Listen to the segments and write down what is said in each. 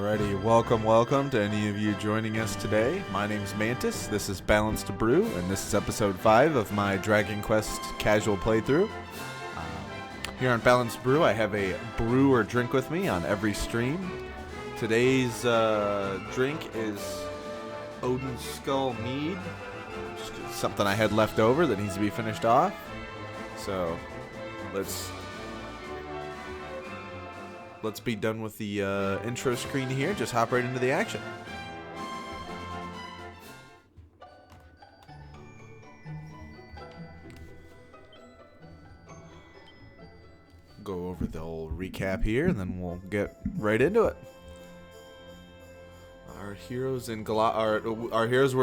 Alrighty, welcome to any of you joining us today. My name's Mantis, this is Balanced Brew, and this is episode 5 of my Dragon Quest casual playthrough. Here on Balanced Brew, I have a brew or drink with me on every stream. Today's drink is Odin's Skull Mead, just something I had left over that needs to be finished off. So, let's be done with the intro screen here. Just hop right into the action. Go over the old recap here, and then we'll get right into it. Our heroes were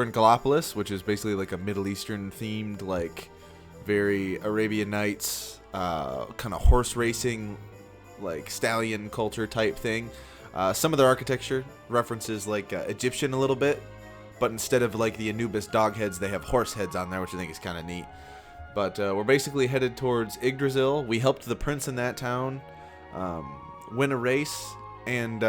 in Gallopolis, which is basically like a Middle Eastern themed, like very Arabian Nights, kind of horse racing, like stallion culture type thing. Some of their architecture references like Egyptian a little bit, but instead of like the Anubis dog heads, they have horse heads on there, which I think is kind of neat. But we're basically headed towards Yggdrasil. We helped the prince in that town win a race and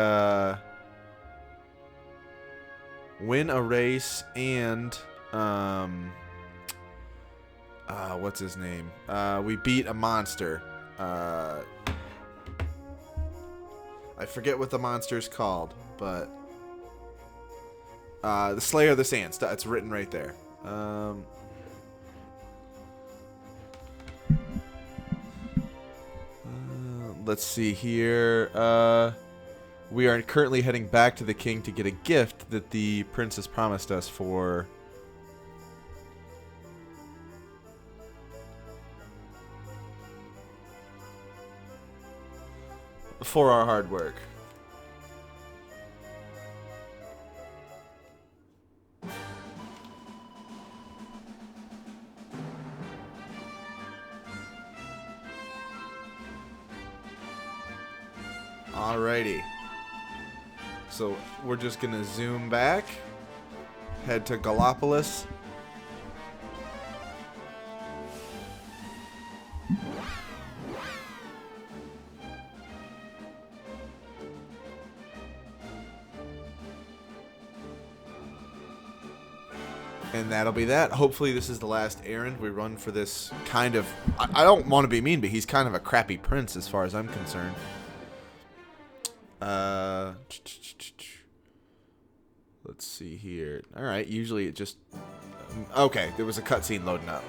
what's his name? We beat a monster. I forget what the monster's called, but the Slayer of the Sands. It's written right there. Let's see here. We are currently heading back to the king to get a gift that the princess promised us for our hard work. Alrighty. So we're just gonna zoom back, head to Gallopolis. And that'll be that. Hopefully this is the last errand we run for this kind of... I don't want to be mean, but he's kind of a crappy prince as far as I'm concerned. Let's see here. Alright, usually it just... okay, there was a cutscene loading up.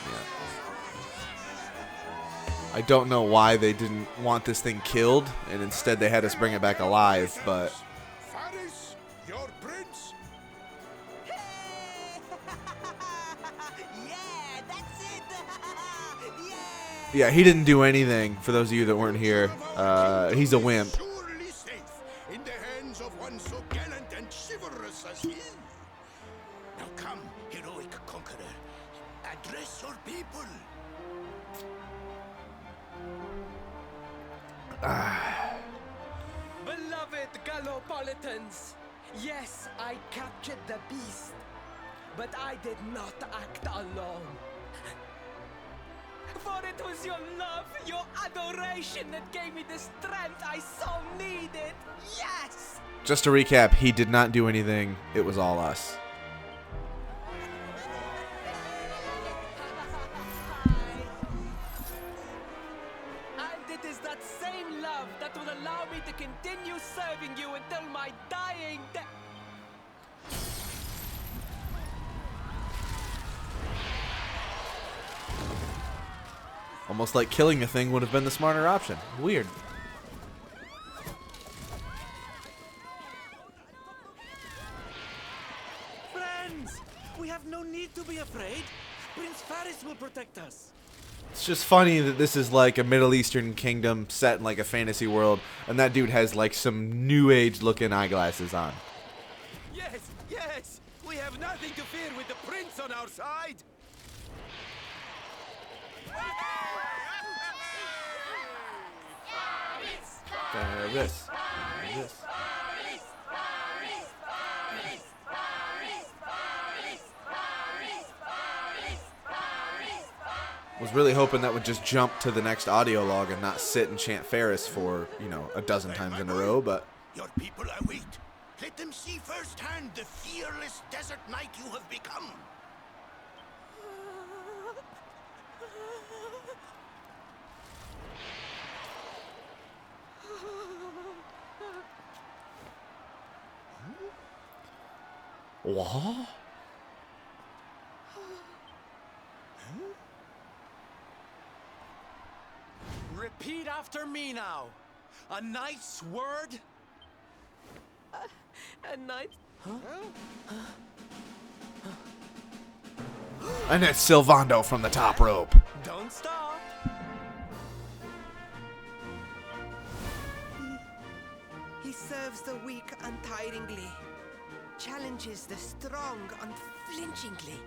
Yeah. I don't know why they didn't want this thing killed, and instead they had us bring it back alive, but... Your prince? Yeah, that's it. Yeah, he didn't do anything, for those of you that weren't here. He's a wimp. Surely safe in the hands of one so gallant and chivalrous as he. Now come, heroic conqueror. Address your people. Beloved Gallopolitans, yes, I captured the beast, but I did not act alone. For it was your love, your adoration that gave me the strength I so needed. Yes! Just to recap, he did not do anything. It was all us. And it is that same love that will allow me to continue serving you until my dying day. Almost like killing the thing would have been the smarter option. Weird. Friends, we have no need to be afraid. Prince Faris will protect us. It's just funny that this is like a Middle Eastern kingdom set in like a fantasy world, and that dude has like some new age looking eyeglasses on. Yes, yes, we have nothing to fear with the prince on our side. Faris. Was really hoping that would just jump to the next audio log and not sit and chant Ferris for, you know, a dozen times in a row, but... Your people await. Let them see firsthand the fearless desert knight you have become. What? Repeat after me now. A knight's word? A knight. And it's Silvando from the top rope. Don't stop. He serves the weak untiringly, challenges the strong unflinchingly,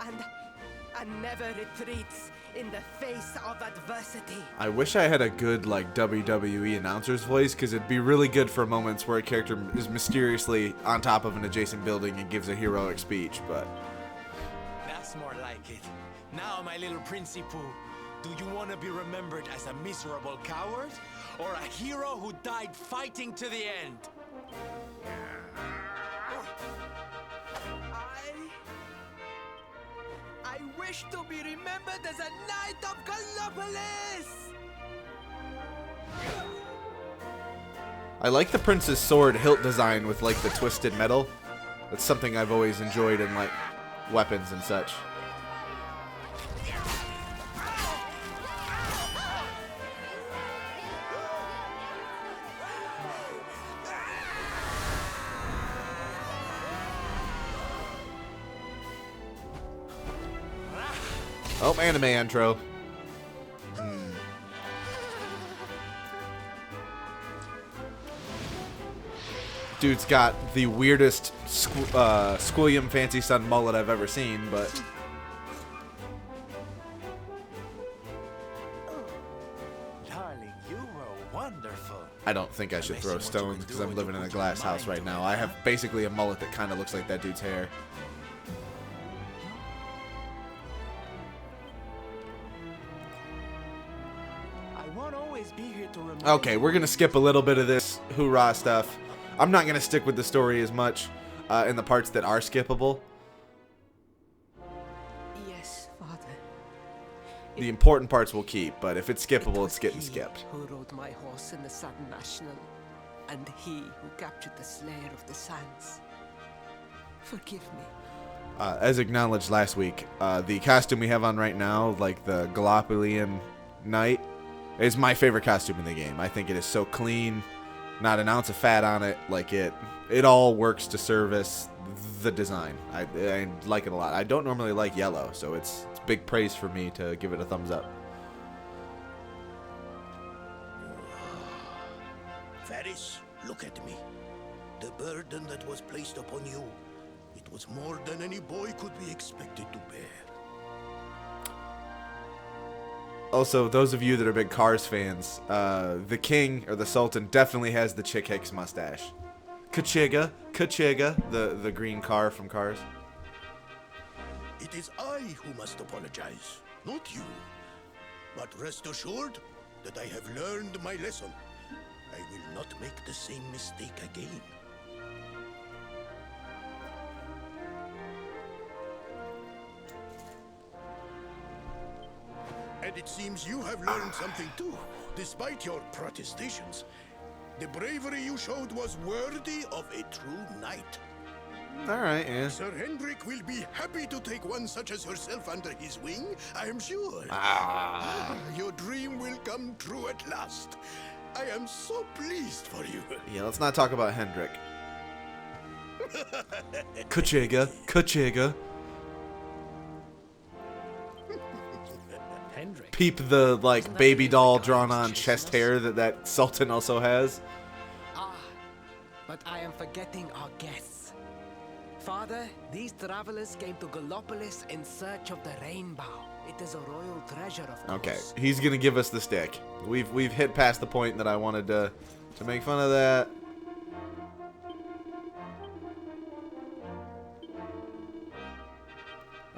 and never retreats in the face of adversity. I wish I had a good, like, WWE announcer's voice, because it'd be really good for moments where a character is mysteriously on top of an adjacent building and gives a heroic speech, but... That's more like it. Now, my little Principal, do you want to be remembered as a miserable coward? Or a hero who died fighting to the end? I wish to be remembered as a knight of Gallopolis! I like the prince's sword hilt design with, like, the twisted metal. That's something I've always enjoyed in, like, weapons and such. Oh, anime intro. Dude's got the weirdest Squilliam Fancy Son mullet I've ever seen, but... Darling, you were wonderful. I don't think I should throw stones because I'm living in a glass house right now. I have basically a mullet that kind of looks like that dude's hair. I won't always be here to remind Okay, you. we're going to skip a little bit of this hoorah stuff. I'm not going to stick with the story as much in the parts that are skippable. Yes, Father. The important parts we'll keep, but if it's skippable, it's getting He skipped. who rode my horse in the Sun National, and he who captured the Slayer of the Sands. Forgive me. As acknowledged last week, the costume we have on right now, like the Gallopolian Knight, is my favorite costume in the game. I think it is so clean, not an ounce of fat on it. Like it all works to service the design. I like it a lot. I don't normally like yellow, so it's big praise for me to give it a thumbs up. Ferris, look at me. The burden that was placed upon you, it was more than any boy could be expected to bear. Also, those of you that are big Cars fans, the king, or the Sultan, definitely has the Chick Hicks mustache. Kachiga, the green car from Cars. It is I who must apologize, not you. But rest assured that I have learned my lesson. I will not make the same mistake again. And it seems you have learned something too, despite your protestations. The bravery you showed was worthy of a true knight. Alright, yeah. Sir Hendrik will be happy to take one such as yourself under his wing, I am sure. Your dream will come true at last. I am so pleased for you. Yeah, let's not talk about Hendrik. Kachiga. Hendrik. Peep the, like, baby doll drawn-on chest hair that Sultan also has. Ah, but I am forgetting our guests. Father, these travelers came to Gallopolis in search of the rainbow. It is a royal treasure, of course. Okay, he's gonna give us the stick. We've hit past the point that I wanted to make fun of that.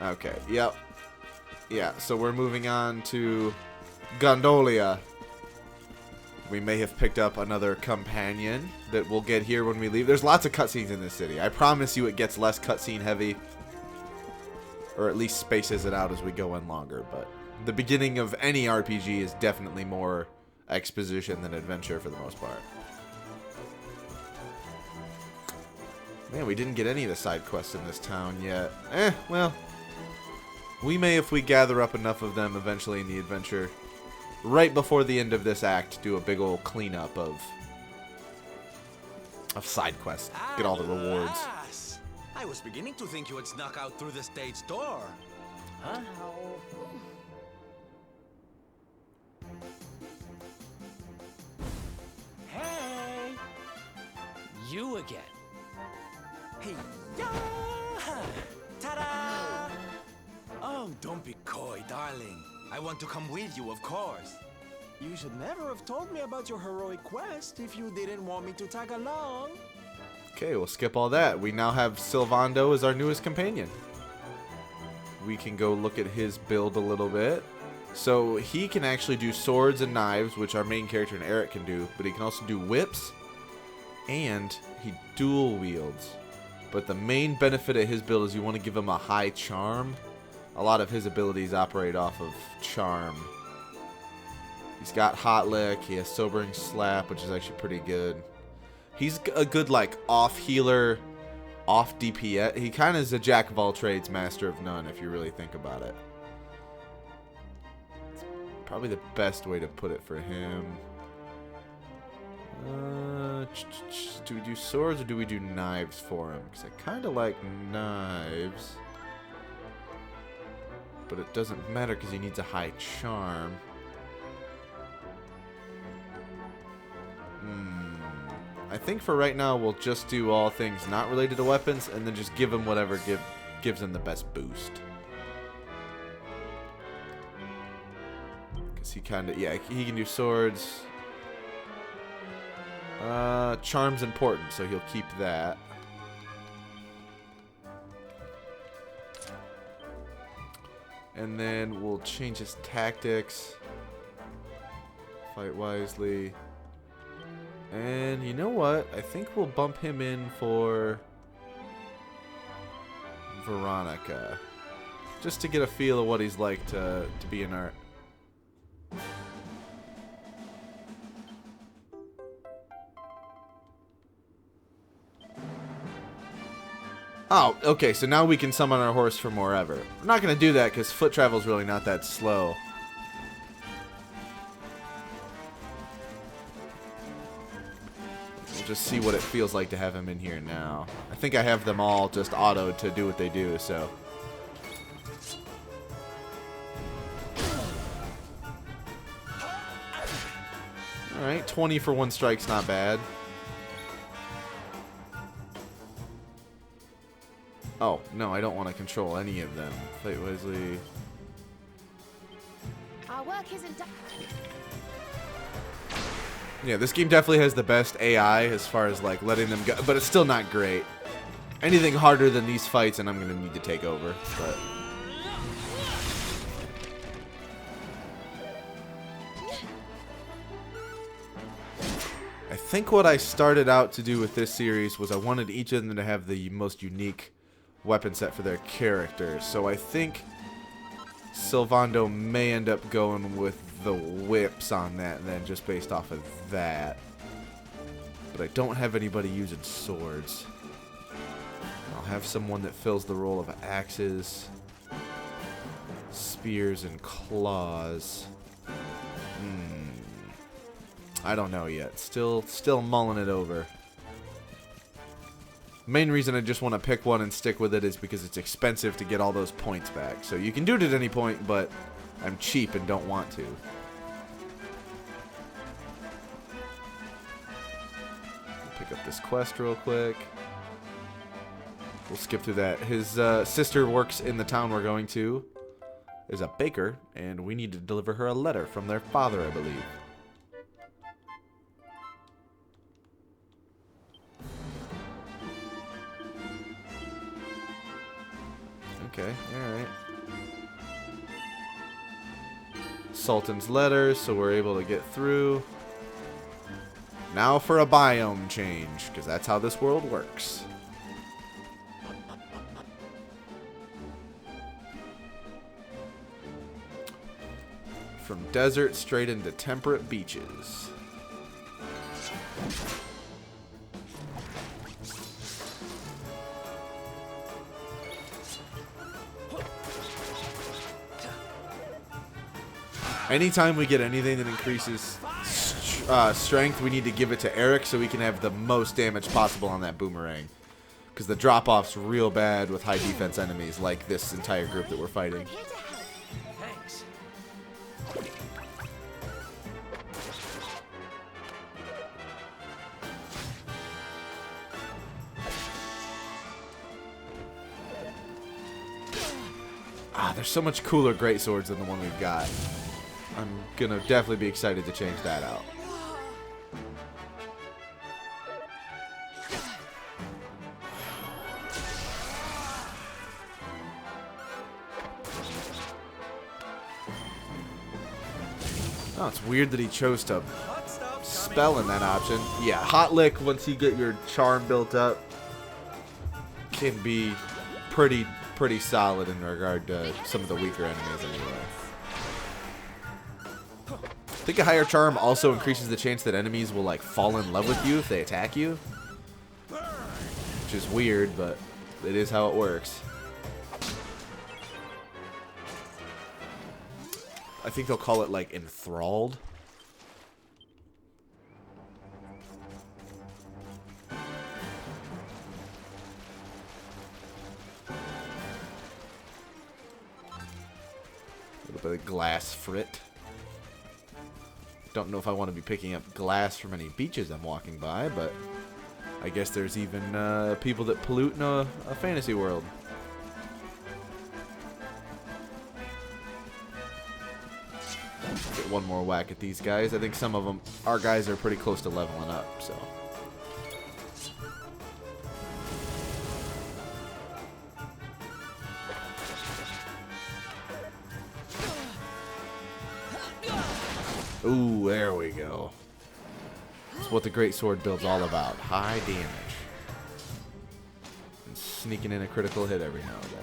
Okay, yep. Yeah, so we're moving on to Gondolia. We may have picked up another companion that we'll get here when we leave. There's lots of cutscenes in this city. I promise you it gets less cutscene heavy. Or at least spaces it out as we go in longer. But the beginning of any RPG is definitely more exposition than adventure for the most part. Man, we didn't get any of the side quests in this town yet. Well. We may, if we gather up enough of them eventually in the adventure, right before the end of this act, do a big old cleanup of side quests. Get all the rewards. Alas! I was beginning to think you had snuck out through the stage door. Huh? Hey! You again. Hey, ya! Ta-da! Oh, don't be coy, darling. I want to come with you, of course. You should never have told me about your heroic quest if you didn't want me to tag along. Okay, we'll skip all that. We now have Sylvando as our newest companion. We can go look at his build a little bit. So he can actually do swords and knives, which our main character and Eric can do, but he can also do whips, and he dual wields. But the main benefit of his build is you want to give him a high charm. A lot of his abilities operate off of charm. He's got Hot Lick, he has Sobering Slap, which is actually pretty good. He's a good, like, off-healer, off-DPS. He kind of is a jack-of-all-trades, master of none, if you really think about it. It's probably the best way to put it for him. Do we do swords or do we do knives for him? Because I kind of like knives. But it doesn't matter because he needs a high charm. I think for right now we'll just do all things not related to weapons and then just give him whatever gives him the best boost. Because he kind of, yeah, he can do swords. Charm's important, so he'll keep that. And then we'll change his tactics. Fight wisely. And you know what? I think we'll bump him in for Veronica. Just to get a feel of what he's like to be an art. Oh, okay, so now we can summon our horse from wherever. I'm not going to do that because foot travel is really not that slow. We'll just see what it feels like to have him in here now. I think I have them all just autoed to do what they do, so. Alright, 20 for one strike's not bad. Oh, no, I don't want to control any of them. Fight wisely. Our work isn't done. Yeah, this game definitely has the best AI as far as, like, letting them go, but it's still not great. Anything harder than these fights, and I'm going to need to take over, but. I think what I started out to do with this series was I wanted each of them to have the most unique weapon set for their characters. So I think Sylvando may end up going with the whips on that, and then just based off of that. But I don't have anybody using swords. I'll have someone that fills the role of axes, spears, and claws. I don't know yet. Still mulling it over. Main reason I just want to pick one and stick with it is because it's expensive to get all those points back. So you can do it at any point, but I'm cheap and don't want to. Pick up this quest real quick. We'll skip through that. His sister works in the town we're going to. Is a baker, and we need to deliver her a letter from their father, I believe. Okay, alright. Sultan's letters, so we're able to get through. Now for a biome change, because that's how this world works. From desert straight into temperate beaches. Anytime we get anything that increases strength, we need to give it to Eric so we can have the most damage possible on that boomerang. Because the drop-off's real bad with high defense enemies like this entire group that we're fighting. Thanks. There's so much cooler greatswords than the one we've got. I'm gonna definitely be excited to change that out. Oh, it's weird that he chose to spell in that option. Yeah, Hot Lick, once you get your charm built up, can be pretty solid in regard to some of the weaker enemies anyway. I think a higher charm also increases the chance that enemies will like fall in love with you if they attack you. Which is weird, but it is how it works. I think they'll call it like enthralled. A little bit of glass frit. Don't know if I want to be picking up glass from any beaches I'm walking by, but I guess there's even people that pollute in a fantasy world. Get one more whack at these guys. I think some of them, our guys are pretty close to leveling up, so. Ooh, there we go. That's what the Great Sword build's all about. High damage. And sneaking in a critical hit every now and then.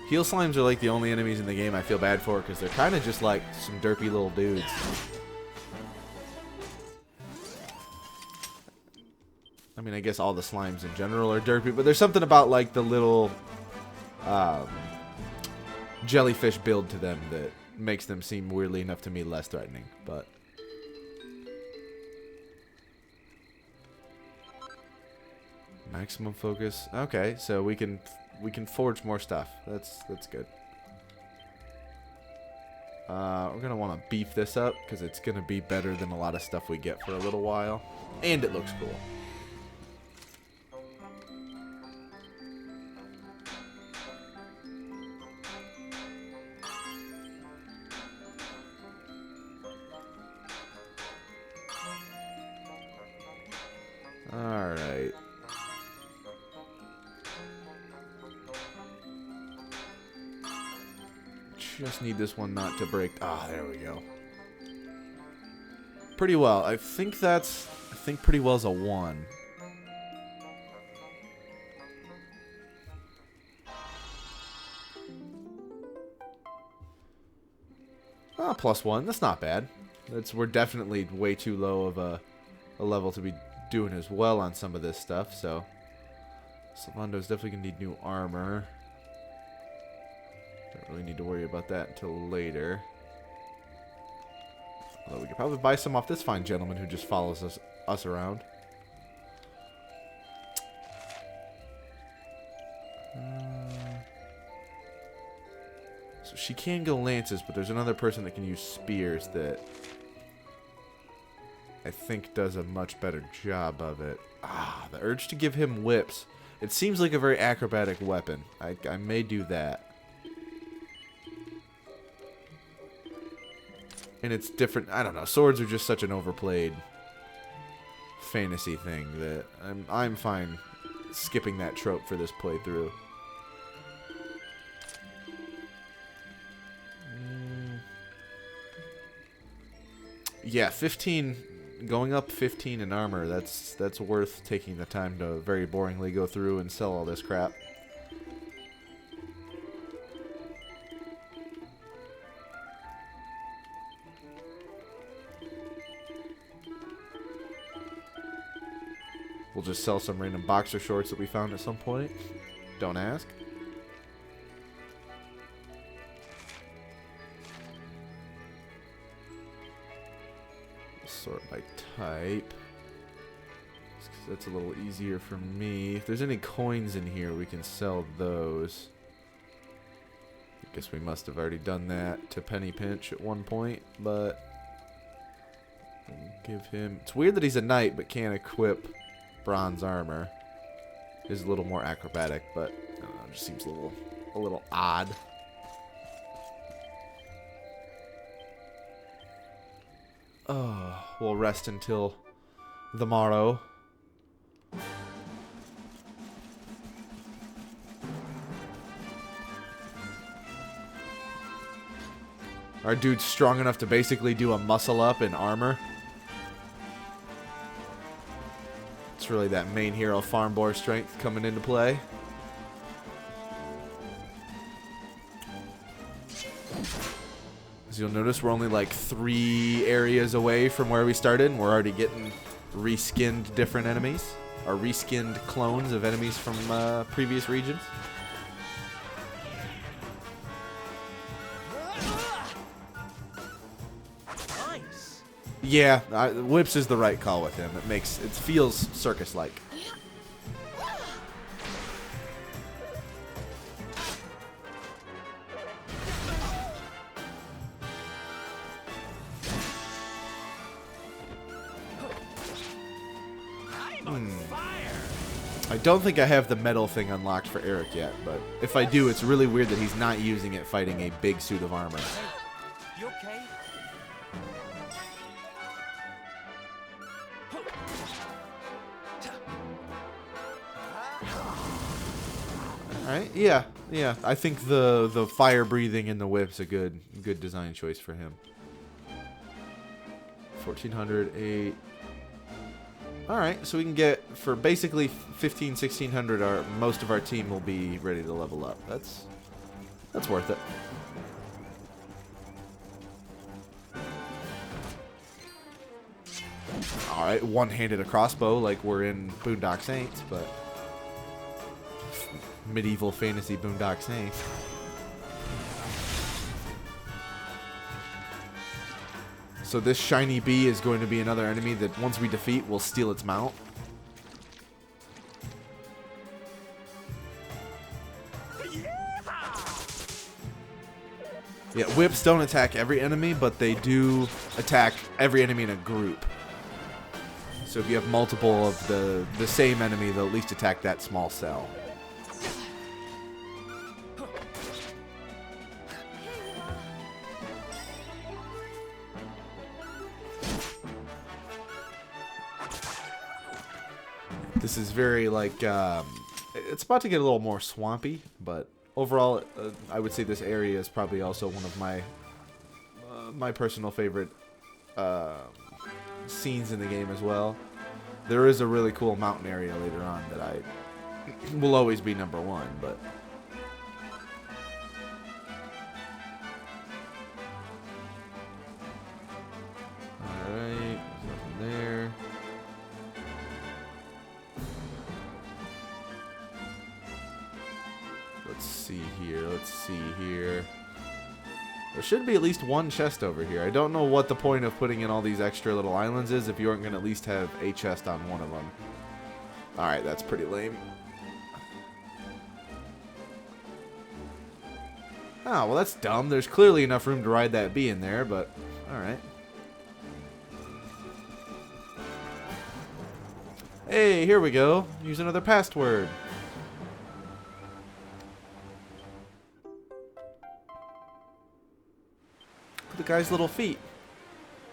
Heal slimes are like the only enemies in the game I feel bad for because they're kind of just like some derpy little dudes. I mean, I guess all the slimes in general are derpy, but there's something about like the little jellyfish build to them that makes them seem weirdly enough to me less threatening. But maximum focus. Okay, so we can forge more stuff. That's good. We're gonna want to beef this up because it's gonna be better than a lot of stuff we get for a little while, and it looks cool. Alright. Just need this one not to break. Ah, there we go. Pretty well. I think pretty well's a 1. Ah, +1. That's not bad. We're definitely way too low of a level to be doing as well on some of this stuff, so Salando's definitely gonna need new armor. Don't really need to worry about that until later. Although we could probably buy some off this fine gentleman who just follows us around. So she can go lances, but there's another person that can use spears that I think does a much better job of it. Ah, the urge to give him whips. It seems like a very acrobatic weapon. I may do that. And it's different. I don't know. Swords are just such an overplayed fantasy thing that I'm fine skipping that trope for this playthrough. Yeah, 15, going up 15 in armor, that's worth taking the time to very boringly go through and sell all this crap. We'll just sell some random boxer shorts that we found at some point. Don't ask. Sort by type. That's a little easier for me. If there's any coins in here, we can sell those. I guess we must have already done that to Penny Pinch at one point, but we'll give him... It's weird that he's a knight but can't equip bronze armor. Is a little more acrobatic, but I don't know, it just seems a little odd. Oh, we'll rest until the morrow. Our dude's strong enough to basically do a muscle up in armor. It's really that main hero farm boar strength coming into play. As you'll notice, we're only like 3 areas away from where we started, and we're already getting reskinned different enemies. Or reskinned clones of enemies from previous regions. Nice. Yeah, whips is the right call with him. It feels circus-like. I don't think I have the metal thing unlocked for Eric yet, but if I do, it's really weird that he's not using it fighting a big suit of armor. You okay? Alright, yeah. I think the fire breathing and the whip's a good design choice for him. 1408. Alright, so we can get, for basically 15, 1600, most of our team will be ready to level up. That's worth it. Alright, one-handed a crossbow like we're in Boondock Saints, but medieval fantasy Boondock Saints. So this shiny bee is going to be another enemy that once we defeat, we'll steal its mount. Yeah, whips don't attack every enemy, but they do attack every enemy in a group. So if you have multiple of the same enemy, they'll at least attack that small cell. This is very, like, it's about to get a little more swampy, but overall, I would say this area is probably also one of my personal favorite scenes in the game as well. There is a really cool mountain area later on that I will always be number 1, but... Alright, nothing there. Let's see here. There should be at least one chest over here. I don't know what the point of putting in all these extra little islands is if you aren't going to at least have a chest on one of them. Alright, that's pretty lame. Oh, well that's dumb. There's clearly enough room to ride that bee in there, but alright. Hey, here we go. Use another password. The guy's little feet.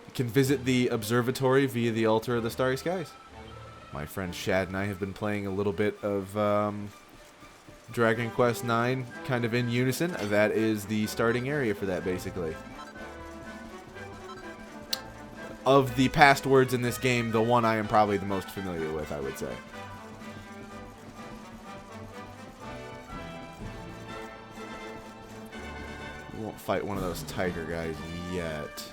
You can visit the observatory via the altar of the starry skies. My friend Shad and I have been playing a little bit of Dragon Quest IX kind of in unison. That is the starting area for that, basically. Of the past words in this game, the one I am probably the most familiar with, I would say. We won't fight one of those tiger guys yet.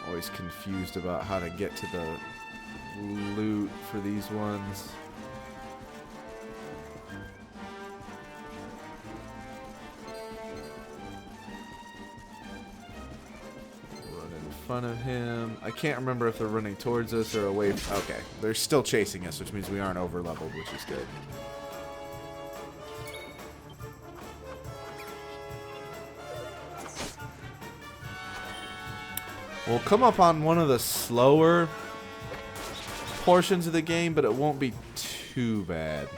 Always confused about how to get to the loot for these ones. Front of him. I can't remember if they're running towards us or away. Okay, they're still chasing us, which means we aren't over leveled, which is good. We'll come up on one of the slower portions of the game, but it won't be too bad.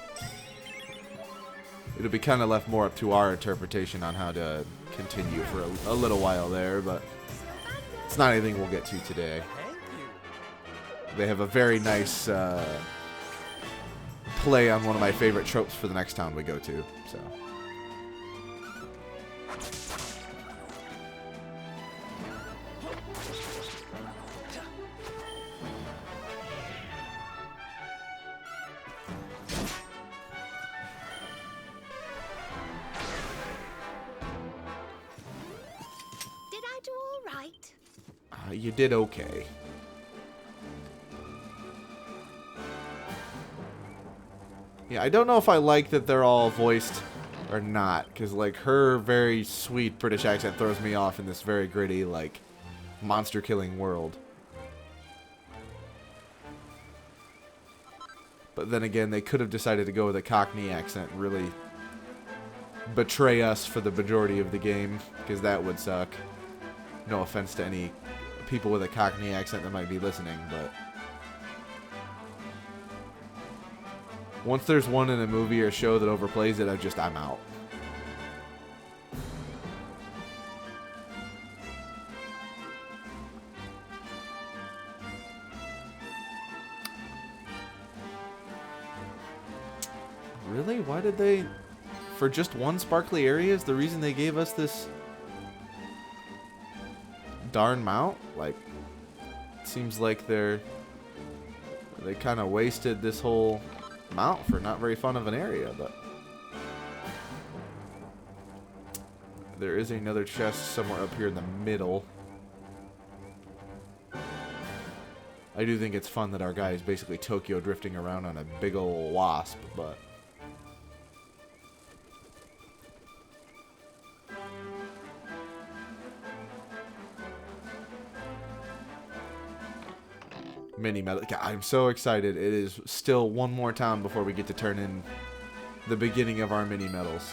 It'll be kind of left more up to our interpretation on how to continue for a little while there, but it's not anything we'll get to today. They have a very nice play on one of my favorite tropes for the next town we go to. So. Did I do all right? You did okay. Yeah, I don't know if I like that they're all voiced or not, because like her very sweet British accent throws me off in this very gritty, like, monster-killing world. But then again, they could have decided to go with a Cockney accent and really betray us for the majority of the game, because that would suck. No offense to any people with a Cockney accent that might be listening, but once there's one in a movie or show that overplays it, I'm out. Really? Why did they, for just one sparkly area, is the reason they gave us this darn mount? Like, it seems like they kind of wasted this whole mount for not very fun of an area, but there is another chest somewhere up here in the middle. I do think it's fun that our guy is basically Tokyo drifting around on a big ol' wasp, but mini medal. I'm so excited. It is still one more time before we get to turn in the beginning of our mini medals.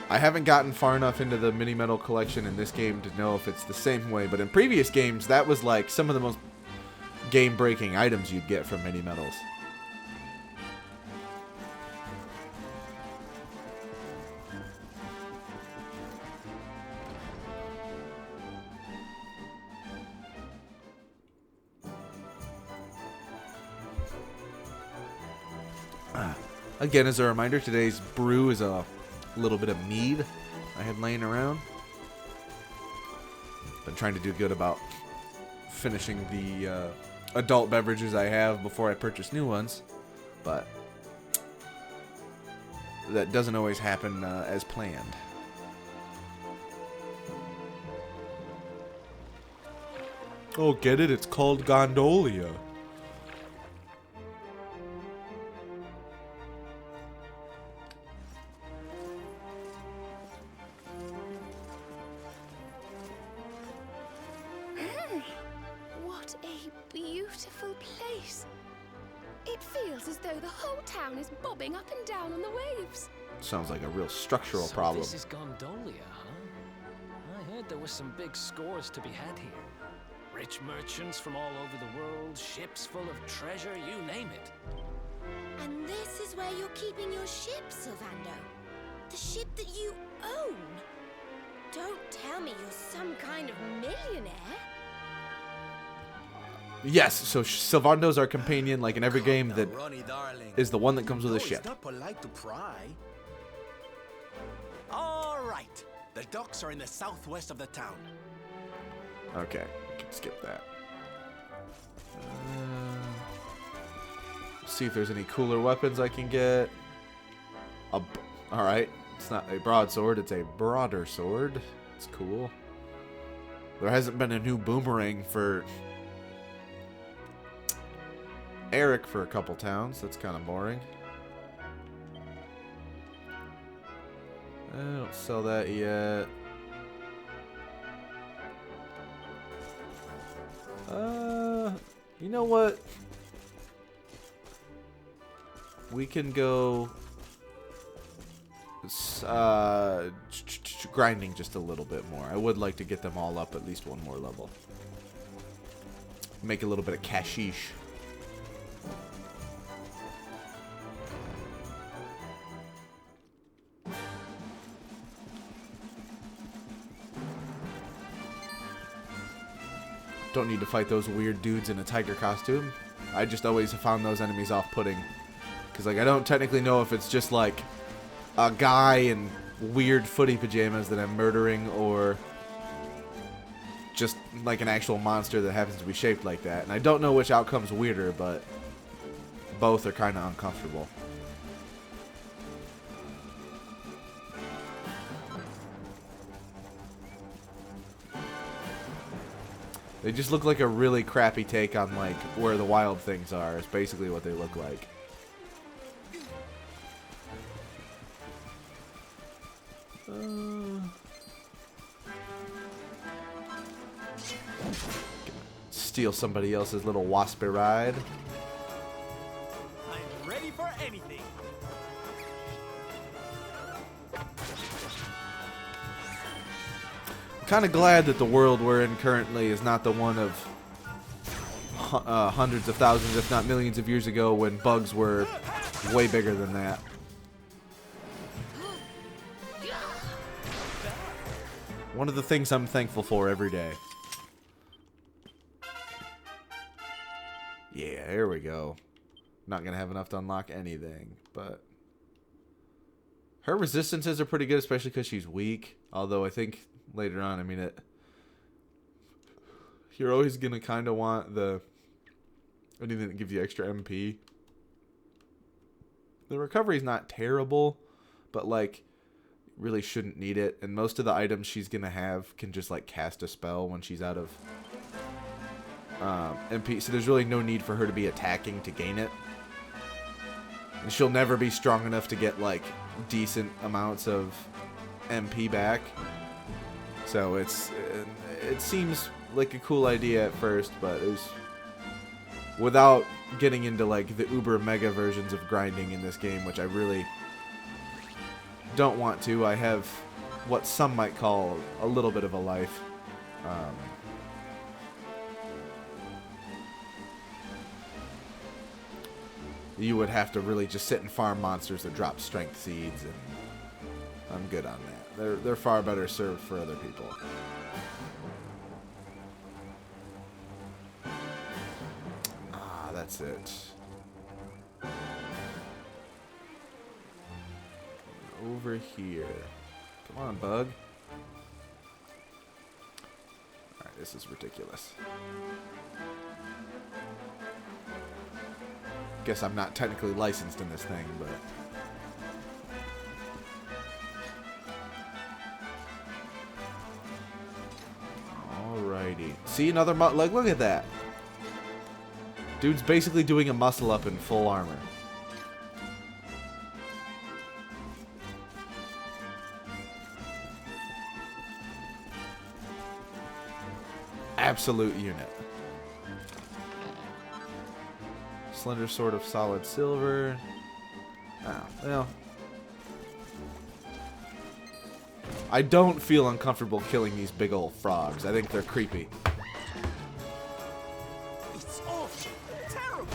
I haven't gotten far enough into the mini medal collection in this game to know if it's the same way, but in previous games, that was like some of the most game-breaking items you'd get from mini medals. Again, as a reminder, today's brew is a little bit of mead I had laying around. Been trying to do good about finishing the adult beverages I have before I purchase new ones, but that doesn't always happen as planned. Oh, get it? It's called Gondolia. What a beautiful place. It feels as though the whole town is bobbing up and down on the waves. Sounds like a real structural So problem. this is Gondolia, huh? I heard there was some big scores to be had here. Rich merchants from all over the world, ships full of treasure, you name it. And this is where you're keeping your ship, Sylvando. The ship that you own. Don't tell me you're some kind of millionaire. Yes, so Sylvando's our companion, like in every game that Ronnie, darling. is the one that comes with a No, ship. it's not polite to pry. All right. The docks are in the southwest of the town. Okay, we can skip that. See if there's any cooler weapons I can get. Alright, it's not a broadsword, it's a broader sword. It's cool. There hasn't been a new boomerang for Eric for a couple towns. That's kind of boring. I don't sell that yet. You know what? We can go grinding just a little bit more. I would like to get them all up at least one more level. Make a little bit of cashish. Don't need to fight those weird dudes in a tiger costume. I just always have found those enemies off-putting. Because, like, I don't technically know if it's just, like, a guy in weird footy pajamas that I'm murdering, or just, like, an actual monster that happens to be shaped like that. And I don't know which outcome's weirder, but both are kind of uncomfortable. They just look like a really crappy take on, like, where the wild things are. It's basically what they look like. Steal somebody else's little waspy ride. I'm ready for anything. I'm kind of glad that the world we're in currently is not the one of hundreds of thousands, if not millions of years ago, when bugs were way bigger than that. One of the things I'm thankful for every day. Yeah, here we go. Not gonna have enough to unlock anything, but her resistances are pretty good, especially because she's weak. Although I think later on, I mean, you're always gonna kind of want anything that gives you extra MP. The recovery's not terrible, but like, really shouldn't need it. And most of the items she's gonna have can just like cast a spell when she's out of MP, so there's really no need for her to be attacking to gain it. And she'll never be strong enough to get like decent amounts of MP back. So it seems like a cool idea at first, but it was, without getting into like the uber mega versions of grinding in this game, which I really don't want to. I have what some might call a little bit of a life. You would have to really just sit and farm monsters that drop strength seeds, and I'm good on that. They're far better served for other people. Ah, that's it. Over here. Come on, bug. Alright, this is ridiculous. Guess I'm not technically licensed in this thing, but alrighty. See, another like, look at that. Dude's basically doing a muscle up in full armor. Absolute unit. Slender sword of solid silver. Oh, well. I don't feel uncomfortable killing these big old frogs. I think they're creepy. It's awful. Terrible.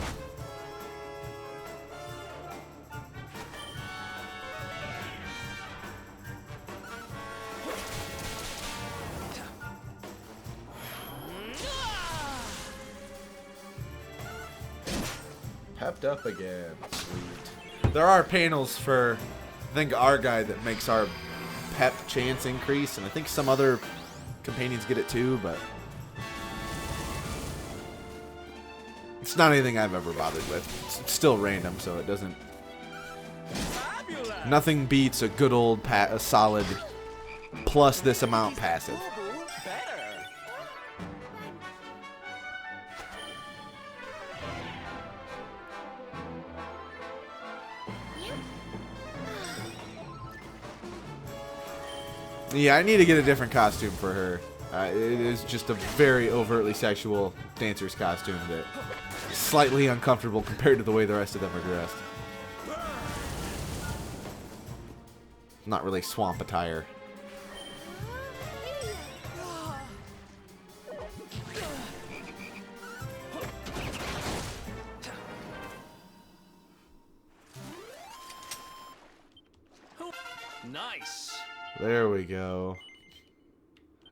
pepped up again. Sweet. There are panels for, I think, our guy that makes our pep chance increase, and I think some other companions get it too, but it's not anything I've ever bothered with. It's still random, so it doesn't. Nothing beats a good old a solid plus this amount passive. Yeah, I need to get a different costume for her. It is just a very overtly sexual dancer's costume that is slightly uncomfortable compared to the way the rest of them are dressed. Not really swamp attire. Nice. There we go.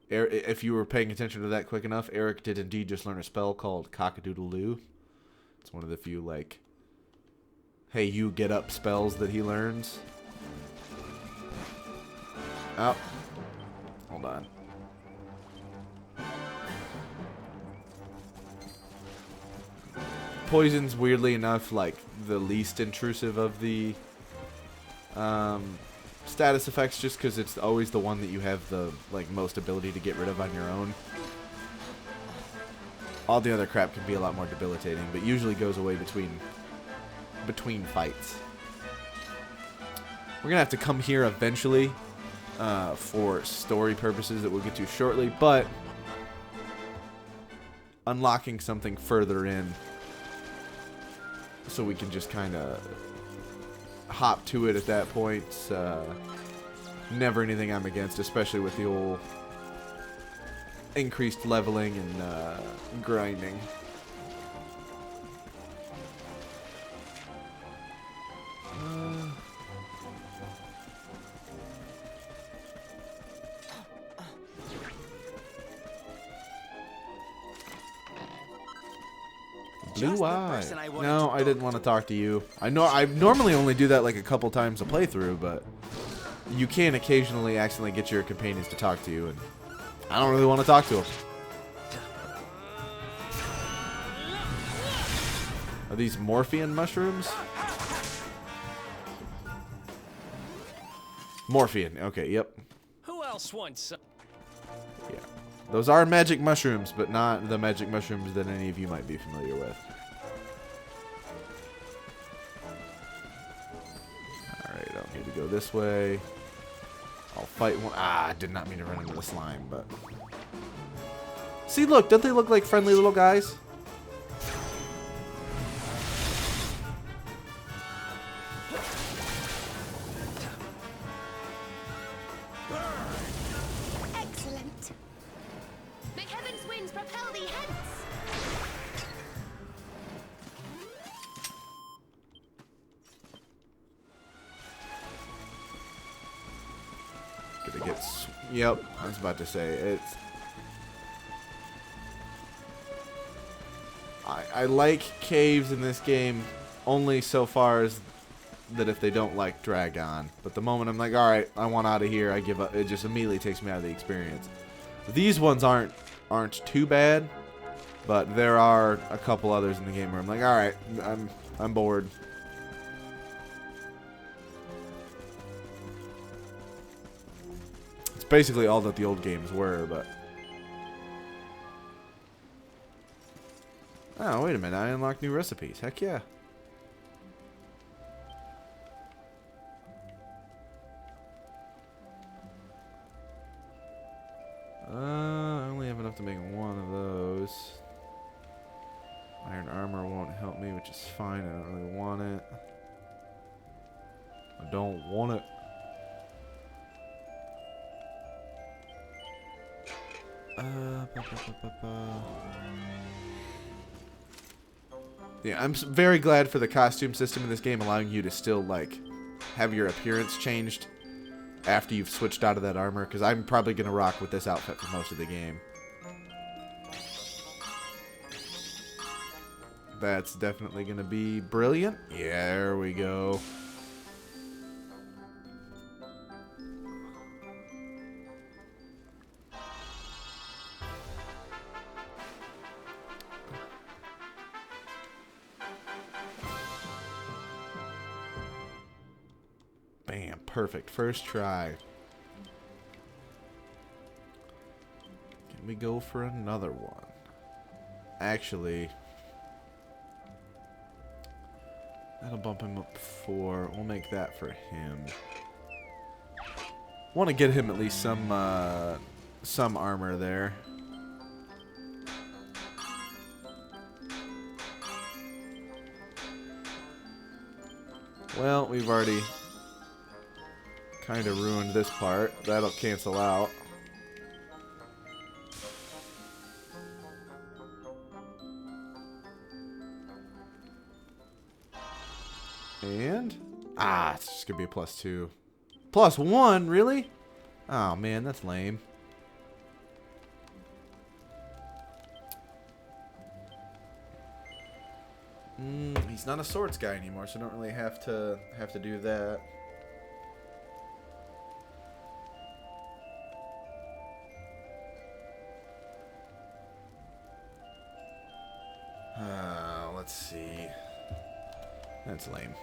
If you were paying attention to that quick enough, Eric did indeed just learn a spell called Cock-a-doodle-doo. It's one of the few, like, hey, you get up spells that he learns. Oh. Hold on. Poison's weirdly enough, like, the least intrusive of the status effects, just because it's always the one that you have the most ability to get rid of on your own. All the other crap can be a lot more debilitating, but usually goes away between fights. We're gonna have to come here eventually for story purposes that we'll get to shortly, but unlocking something further in so we can just kind of hop to it at that point. Never anything I'm against, especially with the old increased leveling and grinding. Blue eye. No, I didn't want to talk to you. I know I normally only do that like a couple times a playthrough, but you can occasionally accidentally get your companions to talk to you, and I don't really want to talk to them. Are these morphine mushrooms? Morphine. Okay, yep. Who else wants some? Yeah. Those are magic mushrooms, but not the magic mushrooms that any of you might be familiar with. Alright, I don't need to go this way. I'll fight one. Ah, I did not mean to run into the slime, but... See, look, don't they look like friendly little guys? Excellent. May heaven's winds propel thee hence. Gonna get... Yep, I was about to say, it's... I like caves in this game only so far as that if they don't like drag on. But the moment I'm like, alright, I want out of here, I give up. It just immediately takes me out of the experience. These ones aren't too bad, but there are a couple others in the game where I'm like, alright, I'm bored. It's basically all that the old games were, but... Oh, wait a minute, I unlocked new recipes. Heck yeah. I only have enough to make one of those. Iron armor won't help me, which is fine. I don't really want it. I don't want it. Yeah, I'm very glad for the costume system in this game, allowing you to still, like, have your appearance changed after you've switched out of that armor, because I'm probably going to rock with this outfit for most of the game. That's definitely going to be brilliant. Yeah, there we go. Bam, perfect. First try. Can we go for another one? Actually, that'll bump him up 4. We'll make that for him. Want to get him at least some armor there. Well, we've already kind of ruined this part. That'll cancel out. And it's just gonna be a +2. +1, really? Oh man, that's lame. He's not a swords guy anymore, so I don't really have to do that. Let's see. That's lame.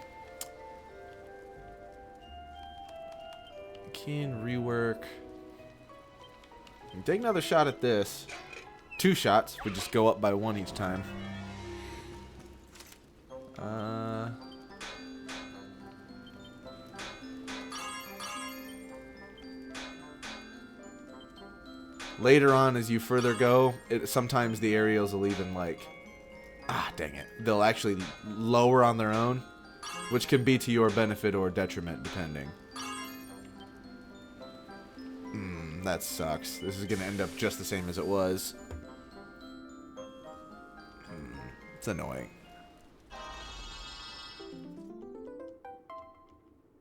Can rework. Take another shot at this. 2 shots. We just go up by 1 each time. Later on, as you further go, sometimes the aerials will even like, dang it, they'll actually lower on their own, which can be to your benefit or detriment, depending. That sucks. This is going to end up just the same as it was. It's annoying.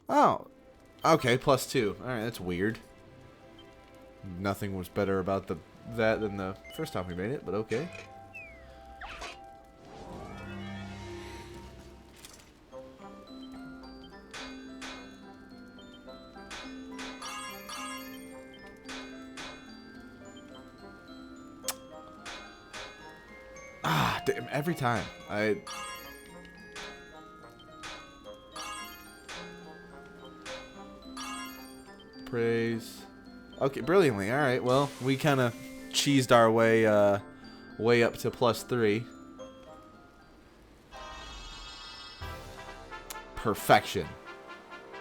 Oh, okay, +2. All right, that's weird. Nothing was better about that than the first time we made it, but okay. Damn, every time. Praise. Okay, brilliantly. All right. Well, we kind of cheesed our way up to +3. Perfection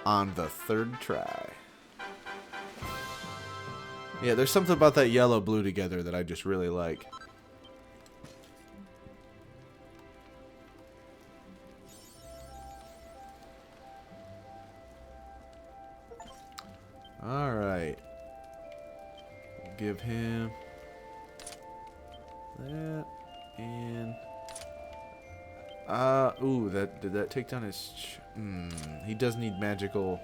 on the 3rd try. Yeah, there's something about that yellow blue together that I just really like. All right. Give him that and did that take down his he does need magical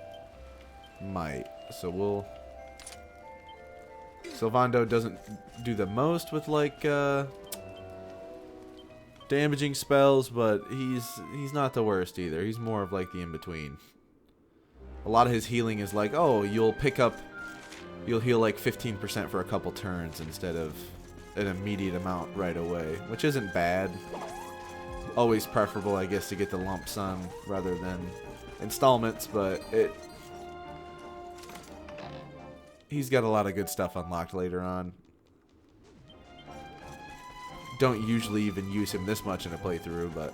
might, so Sylvando doesn't do the most with like damaging spells, but he's not the worst either. He's more of like the in-between. A lot of his healing is like, oh, you'll heal like 15% for a couple turns instead of an immediate amount right away, which isn't bad. Always preferable, I guess, to get the lump sum rather than installments, but he's got a lot of good stuff unlocked later on. Don't usually even use him this much in a playthrough, but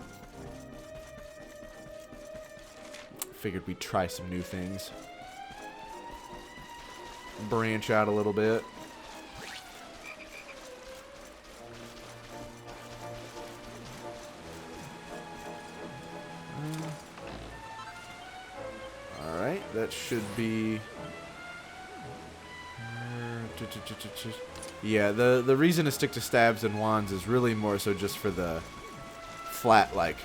figured we'd try some new things. Branch out a little bit. Alright, that should be... Yeah, the reason to stick to stabs and wands is really more so just for the flat, like,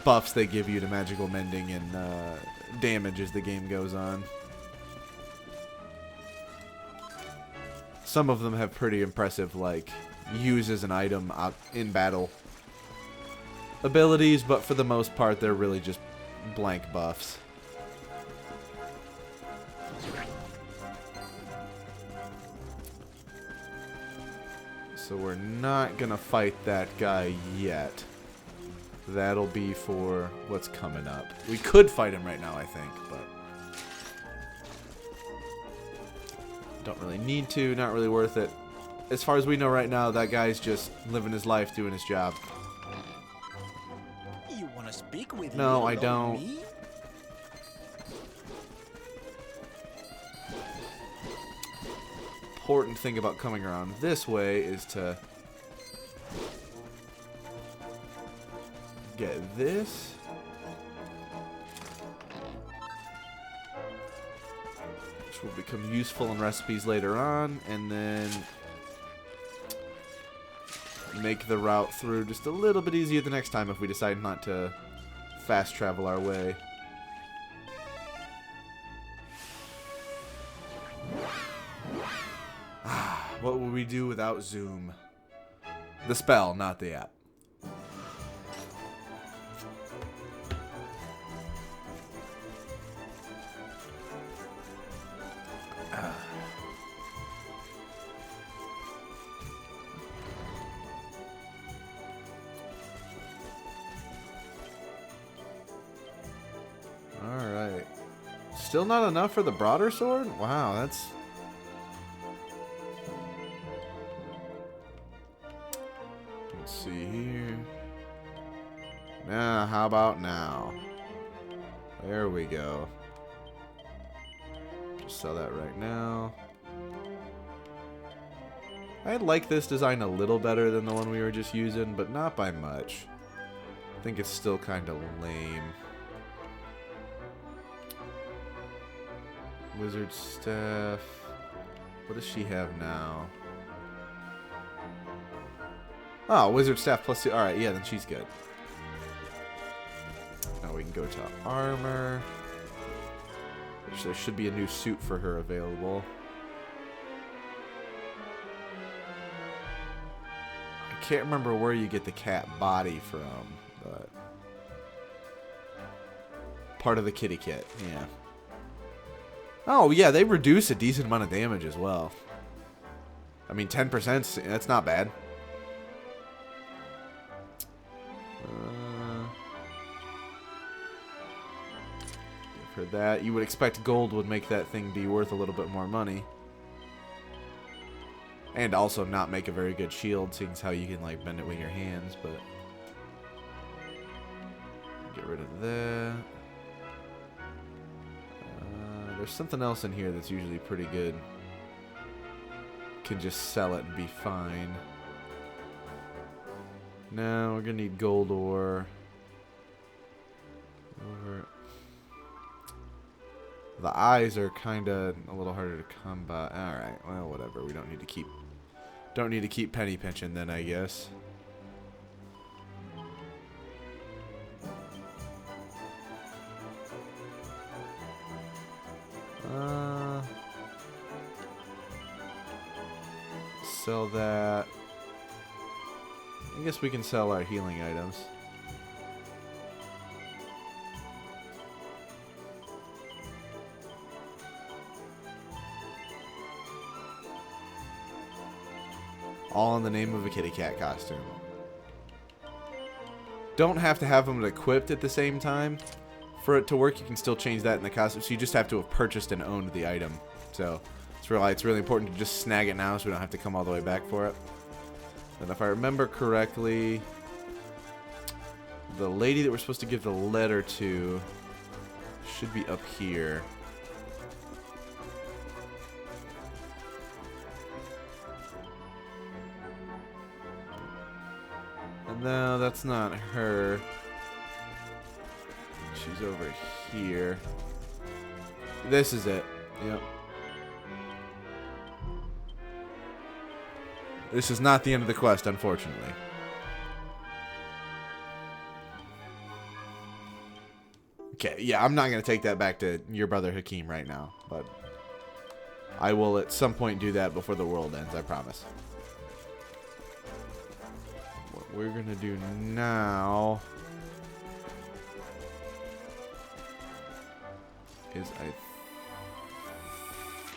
buffs they give you to magical mending and damage as the game goes on. Some of them have pretty impressive, like, use as an item out in battle. abilities, but for the most part, they're really just blank buffs. So we're not gonna fight that guy yet. That'll be for what's coming up. We could fight him right now, I think, but don't really need to. Not really worth it. As far as we know right now, that guy's just living his life, doing his job. You wanna speak with No, little I old don't. me? Important thing about coming around this way is to get this. Which will become useful in recipes later on, and then make the route through just a little bit easier the next time if we decide not to fast travel our way. What would we do without Zoom? The spell, not the app. Alright. Still not enough for the broadersword? Wow, that's... Let's see here. Now, how about now? There we go. Just sell that right now. I like this design a little better than the one we were just using, but not by much. I think it's still kind of lame. Wizard staff. What does she have now? Oh, wizard staff plus 2. Alright, yeah, then she's good. Now we can go to armor. Which there should be a new suit for her available. I can't remember where you get the cat body from, but... part of the kitty kit, yeah. Oh, yeah, they reduce a decent amount of damage as well. I mean, 10%, that's not bad. For that, you would expect gold would make that thing be worth a little bit more money. And also not make a very good shield, seeing as how you can, like, bend it with your hands, but... Get rid of that. There's something else in here that's usually pretty good. Can just sell it and be fine. No, we're gonna need gold ore. Over. The eyes are kind of a little harder to come by. All right, well, whatever. We don't need to keep penny pinching then, I guess. Sell that. I guess we can sell our healing items. All in the name of a kitty cat costume. Don't have to have them equipped at the same time. For it to work, you can still change that in the costume. So you just have to have purchased and owned the item. So it's really important to just snag it now so we don't have to come all the way back for it. And if I remember correctly, the lady that we're supposed to give the letter to should be up here. No, that's not her. She's over here. This is it. Yep. This is not the end of the quest, unfortunately. Okay, yeah, I'm not going to take that back to your brother Hakeem right now, but I will at some point do that before the world ends, I promise. we're gonna do now is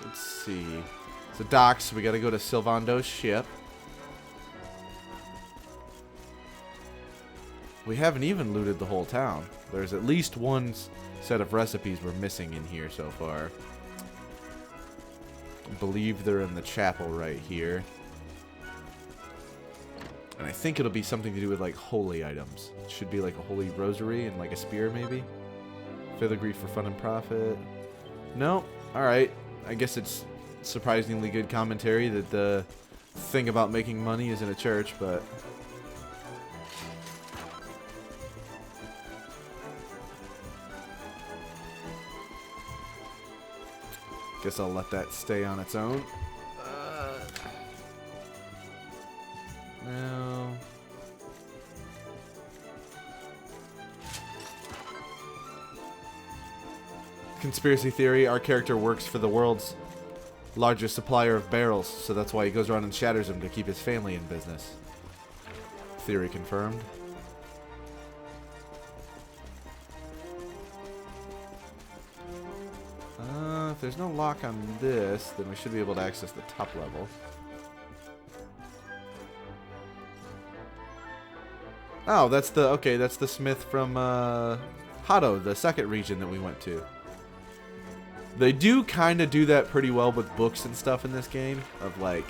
let's see. So docks, we gotta go to Sylvando's ship. We haven't even looted the whole town. There's at least one set of recipes we're missing in here so far. I believe they're in the chapel right here. And I think it'll be something to do with like holy items. It should be like a holy rosary and like a spear maybe. Filigree for fun and profit. No. Alright. I guess it's surprisingly good commentary that the thing about making money is in a church, but... guess I'll let that stay on its own. No. Conspiracy theory, our character works for the world's largest supplier of barrels, so that's why he goes around and shatters them to keep his family in business. Theory confirmed. If there's no lock on this, then we should be able to access the top level. Oh, that's the, okay, that's the smith from Hado, the second region that we went to. They do kind of do that pretty well with books and stuff in this game, of like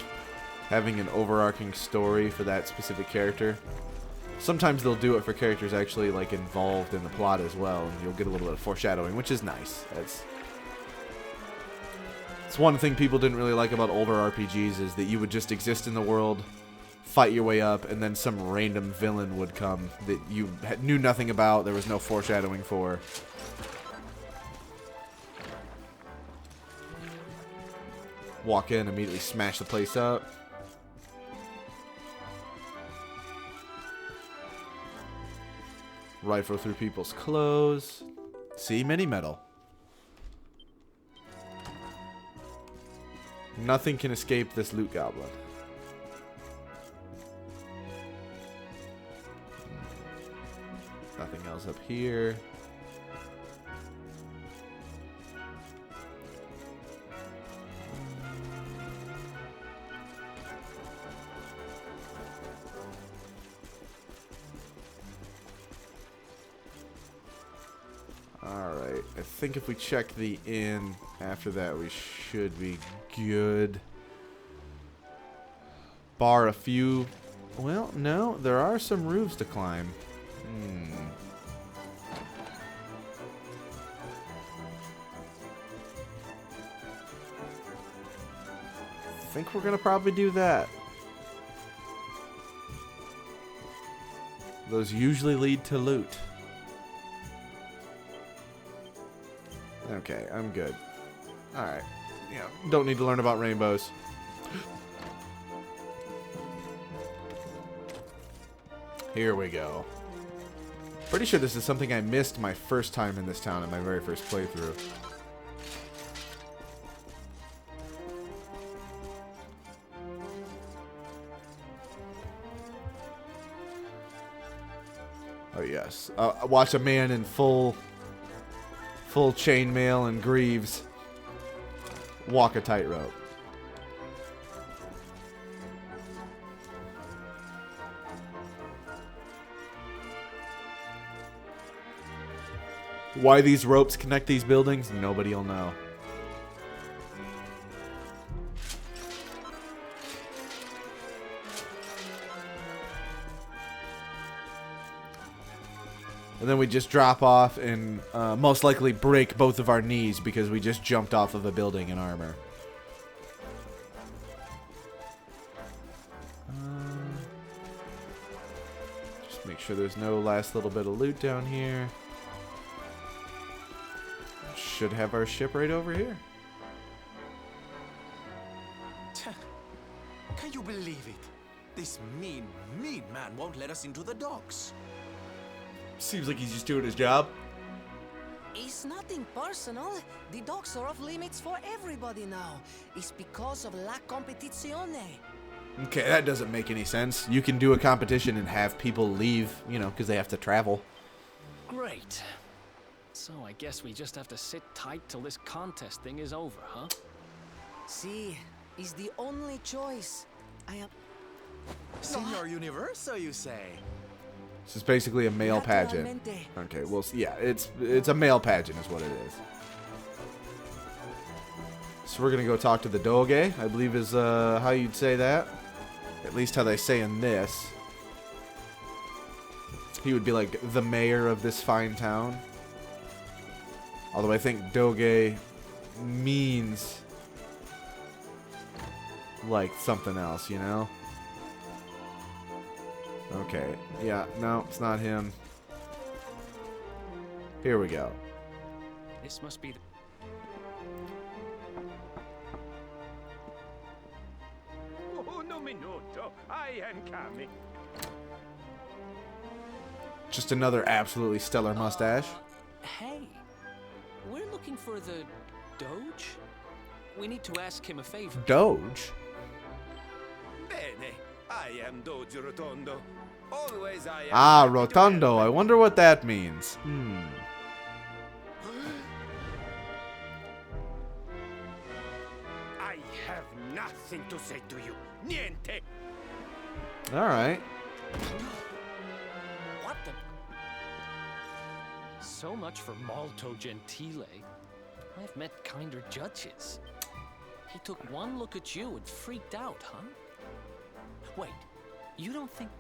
having an overarching story for that specific character. Sometimes they'll do it for characters actually like involved in the plot as well, and you'll get a little bit of foreshadowing, which is nice. It's one thing people didn't really like about older RPGs is that you would just exist in the world, fight your way up, and then some random villain would come that you knew nothing about, there was no foreshadowing for. Walk in, immediately smash the place up. Rifle through people's clothes. See, mini metal. Nothing can escape this loot goblin. Nothing else up here. Alright, I think if we check the inn after that, we should be good. Bar a few... well, no, there are some roofs to climb. I think we're gonna probably do that. Those usually lead to loot. Okay, I'm good. Alright. Yeah, don't need to learn about rainbows. Here we go. Pretty sure this is something I missed my first time in this town in my very first playthrough. Oh yes. Watch a man in full chainmail and greaves walk a tightrope. Why these ropes connect these buildings, nobody will know. And then we just drop off and most likely break both of our knees because we just jumped off of a building in armor. Just make sure there's no last little bit of loot down here. Should have our ship right over here. Can you believe it? This mean man won't let us into the docks. Seems like he's just doing his job. It's nothing personal. The docks are off limits for everybody now. It's because of la competizione. Okay, that doesn't make any sense. You can do a competition and have people leave, you know, because they have to travel. Great. So I guess we just have to sit tight till this contest thing is over, huh? See, is the only choice. I am. Senor Universo, you say? This is basically a male pageant. Okay, well, yeah, it's a male pageant is what it is. So we're gonna go talk to the Doge, I believe is how you'd say that. At least how they say in this. He would be like the mayor of this fine town. Although I think Doge means like something else, you know? Okay, yeah, no, it's not him. Here we go. This must be the... Uno minuto, I am coming. Just another absolutely stellar mustache. Hey, we're looking for the Doge? We need to ask him a favor. Doge? Bene, I am Doge Rotundo. Always I am. Ah, happy to Rotundo. help. I wonder what that means. I have nothing to say to you. Niente. Alright. What the... So much for Molto Gentile. I've met kinder judges. He took one look at you and freaked out, huh? Wait, you don't think...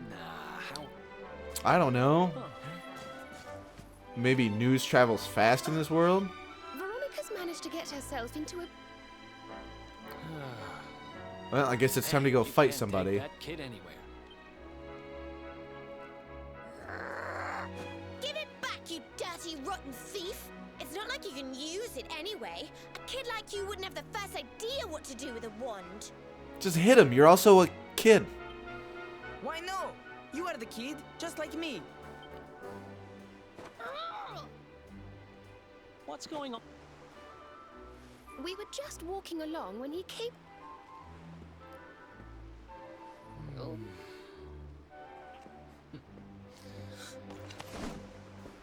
Nah, how... I don't know. Huh. Maybe news travels fast in this world? Veronica's managed to get herself into a... Well, I guess it's time to go You fight can't take somebody. that kid anywhere. Give it back, you dirty, rotten thief! It's not like you can use it anyway. A kid like you wouldn't have the first idea what to do with a wand. Just hit him. You're also a kid. Why no? You are the kid, just like me. What's going on? We were just walking along when he came... Oh.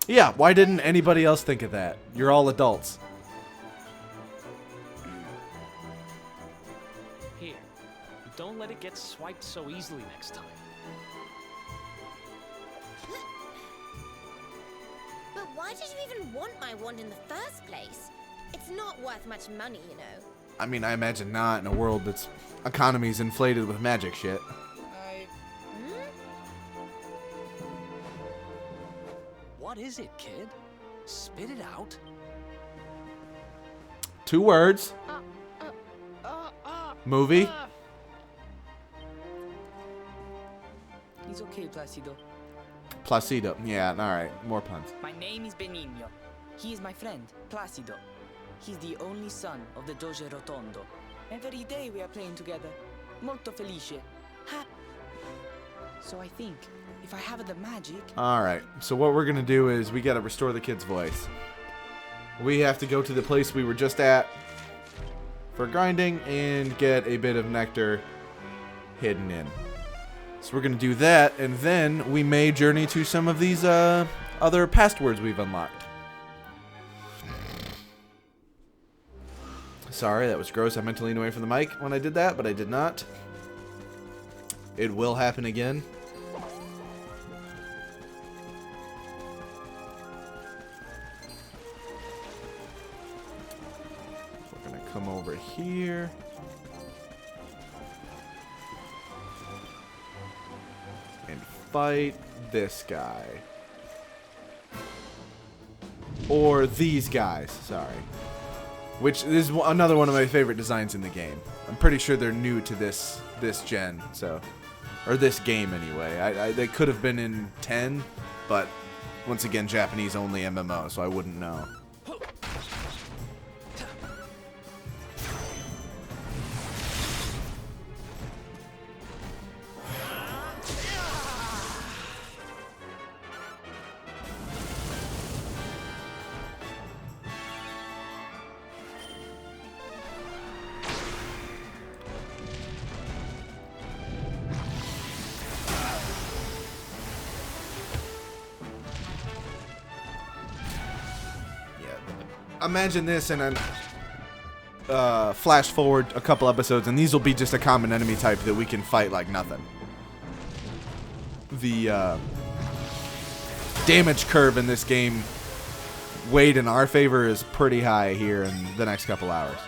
Yeah, why didn't anybody else think of that? You're all adults. Here, don't let it get swiped so easily next time. But why did you even want my wand in the first place? It's not worth much money, you know. I mean, I imagine not in a world that's economy's inflated with magic shit. What is it, kid? Spit it out. 2 words. Movie. It's okay, Placido. Placido. Yeah, alright. More puns. My name is Benigno. He is my friend, Placido. He's the only son of the Doge Rotondo. Every day we are playing together. Molto felice. So I think, if I have the magic... Alright, so what we're gonna do is we gotta restore the kid's voice. We have to go to the place we were just at for grinding and get a bit of nectar hidden in. So we're gonna do that, and then we may journey to some of these other passwords we've unlocked. Sorry, that was gross. I meant to lean away from the mic when I did that, but I did not. It will happen again. We're gonna come over here. And fight this guy. Or these guys, sorry. Which is another one of my favorite designs in the game. I'm pretty sure they're new to this gen, so... Or this game, anyway. They could have been in 10, but once again, Japanese only MMO, so I wouldn't know. imagine this and then flash forward a couple episodes, and these will be just a common enemy type that we can fight like nothing. The damage curve in this game, weighed in our favor, is pretty high here in the next couple hours.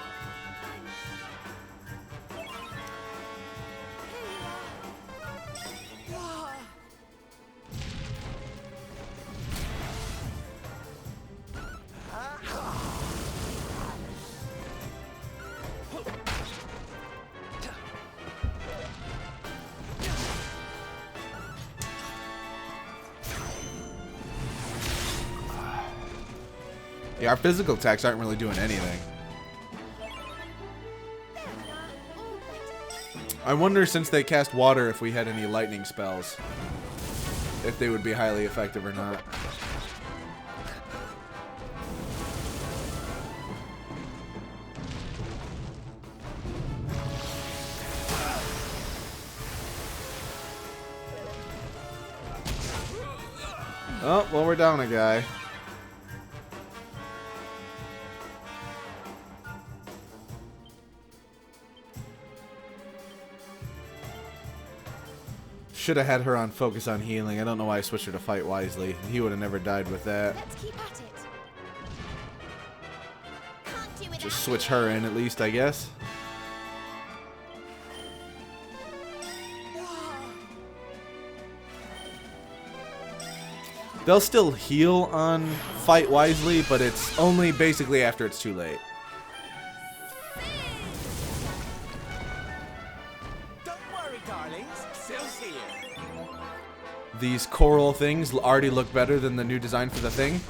Yeah, our physical attacks aren't really doing anything. I wonder, since they cast water, if we had any lightning spells. If they would be highly effective or not. Oh, well, we're down a guy. Should have had her on focus on healing. I don't know why I switched her to fight wisely. He would have never died with that. Let's keep at it. Can't do Just switch her in at least, I guess. They'll still heal on fight wisely, but it's only basically after it's too late. These coral things already look better than the new design for the thing.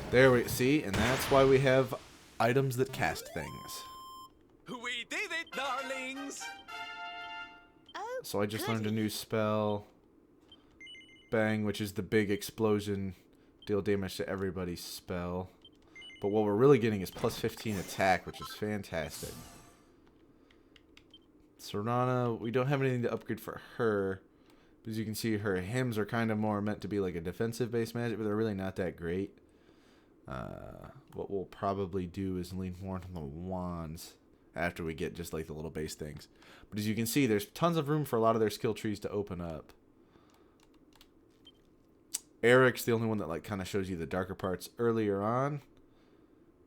There we see, and that's why we have items that cast things. We did it, darlings! So I just learned a new spell. Bang, which is the big explosion. Deal damage to everybody's spell. But what we're really getting is plus 15 attack, which is fantastic. Serana, we don't have anything to upgrade for her. As you can see, her hymns are kind of more meant to be like a defensive-based magic, but they're really not that great. What we'll probably do is lean more into the wands after we get just like the little base things. But as you can see, there's tons of room for a lot of their skill trees to open up. Eric's the only one that like kind of shows you the darker parts earlier on.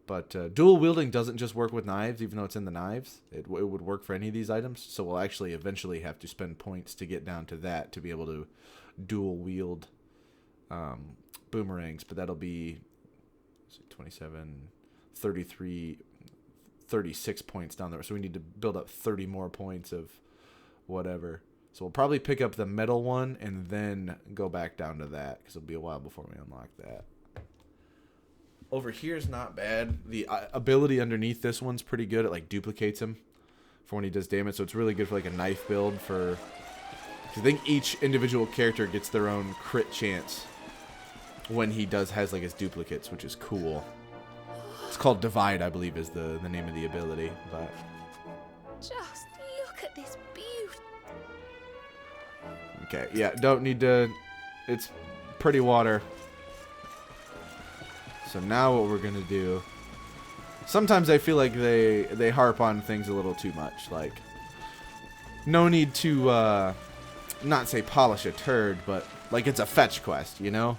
But dual wielding doesn't just work with knives, even though it's in the knives. It would work for any of these items. So we'll actually eventually have to spend points to get down to that to be able to dual wield boomerangs. But that'll be 27, 33, 36 points down there. So we need to build up 30 more points of whatever. So we'll probably pick up the metal one and then go back down to that, because it'll be a while before we unlock that. Over here is not bad. The ability underneath this one's pretty good. It like duplicates him for when he does damage. So it's really good for like a knife build. For I think each individual character gets their own crit chance when he has like his duplicates, which is cool. It's called Divide, I believe, is the name of the ability. But just look at this beauty. Okay, yeah, don't need to. It's pretty water. So now what we're gonna do. Sometimes I feel like they harp on things a little too much. Like, no need to not say polish a turd, but like it's a fetch quest, you know?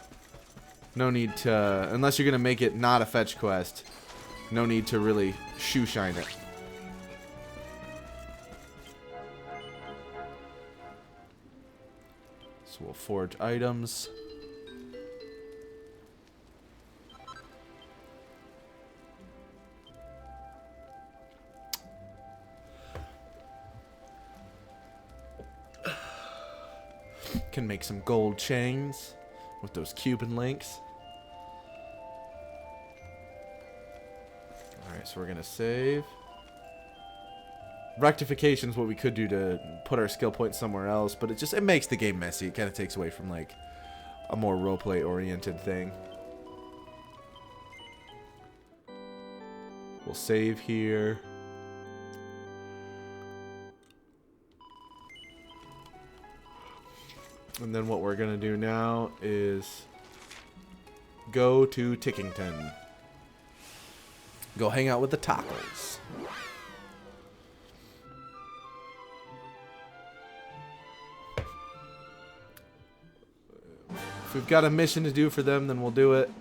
No need to, unless you're gonna make it not a fetch quest, no need to really shoe shine it. So we'll forge items. Can make some gold chains with those Cuban links. Alright, so we're going to save. Rectification is what we could do to put our skill points somewhere else, but it makes the game messy. It kind of takes away from like a more roleplay oriented thing. We'll save here. And then what we're going to do now is go to Tickington. Go hang out with the tacos. If we've got a mission to do for them, then we'll do it.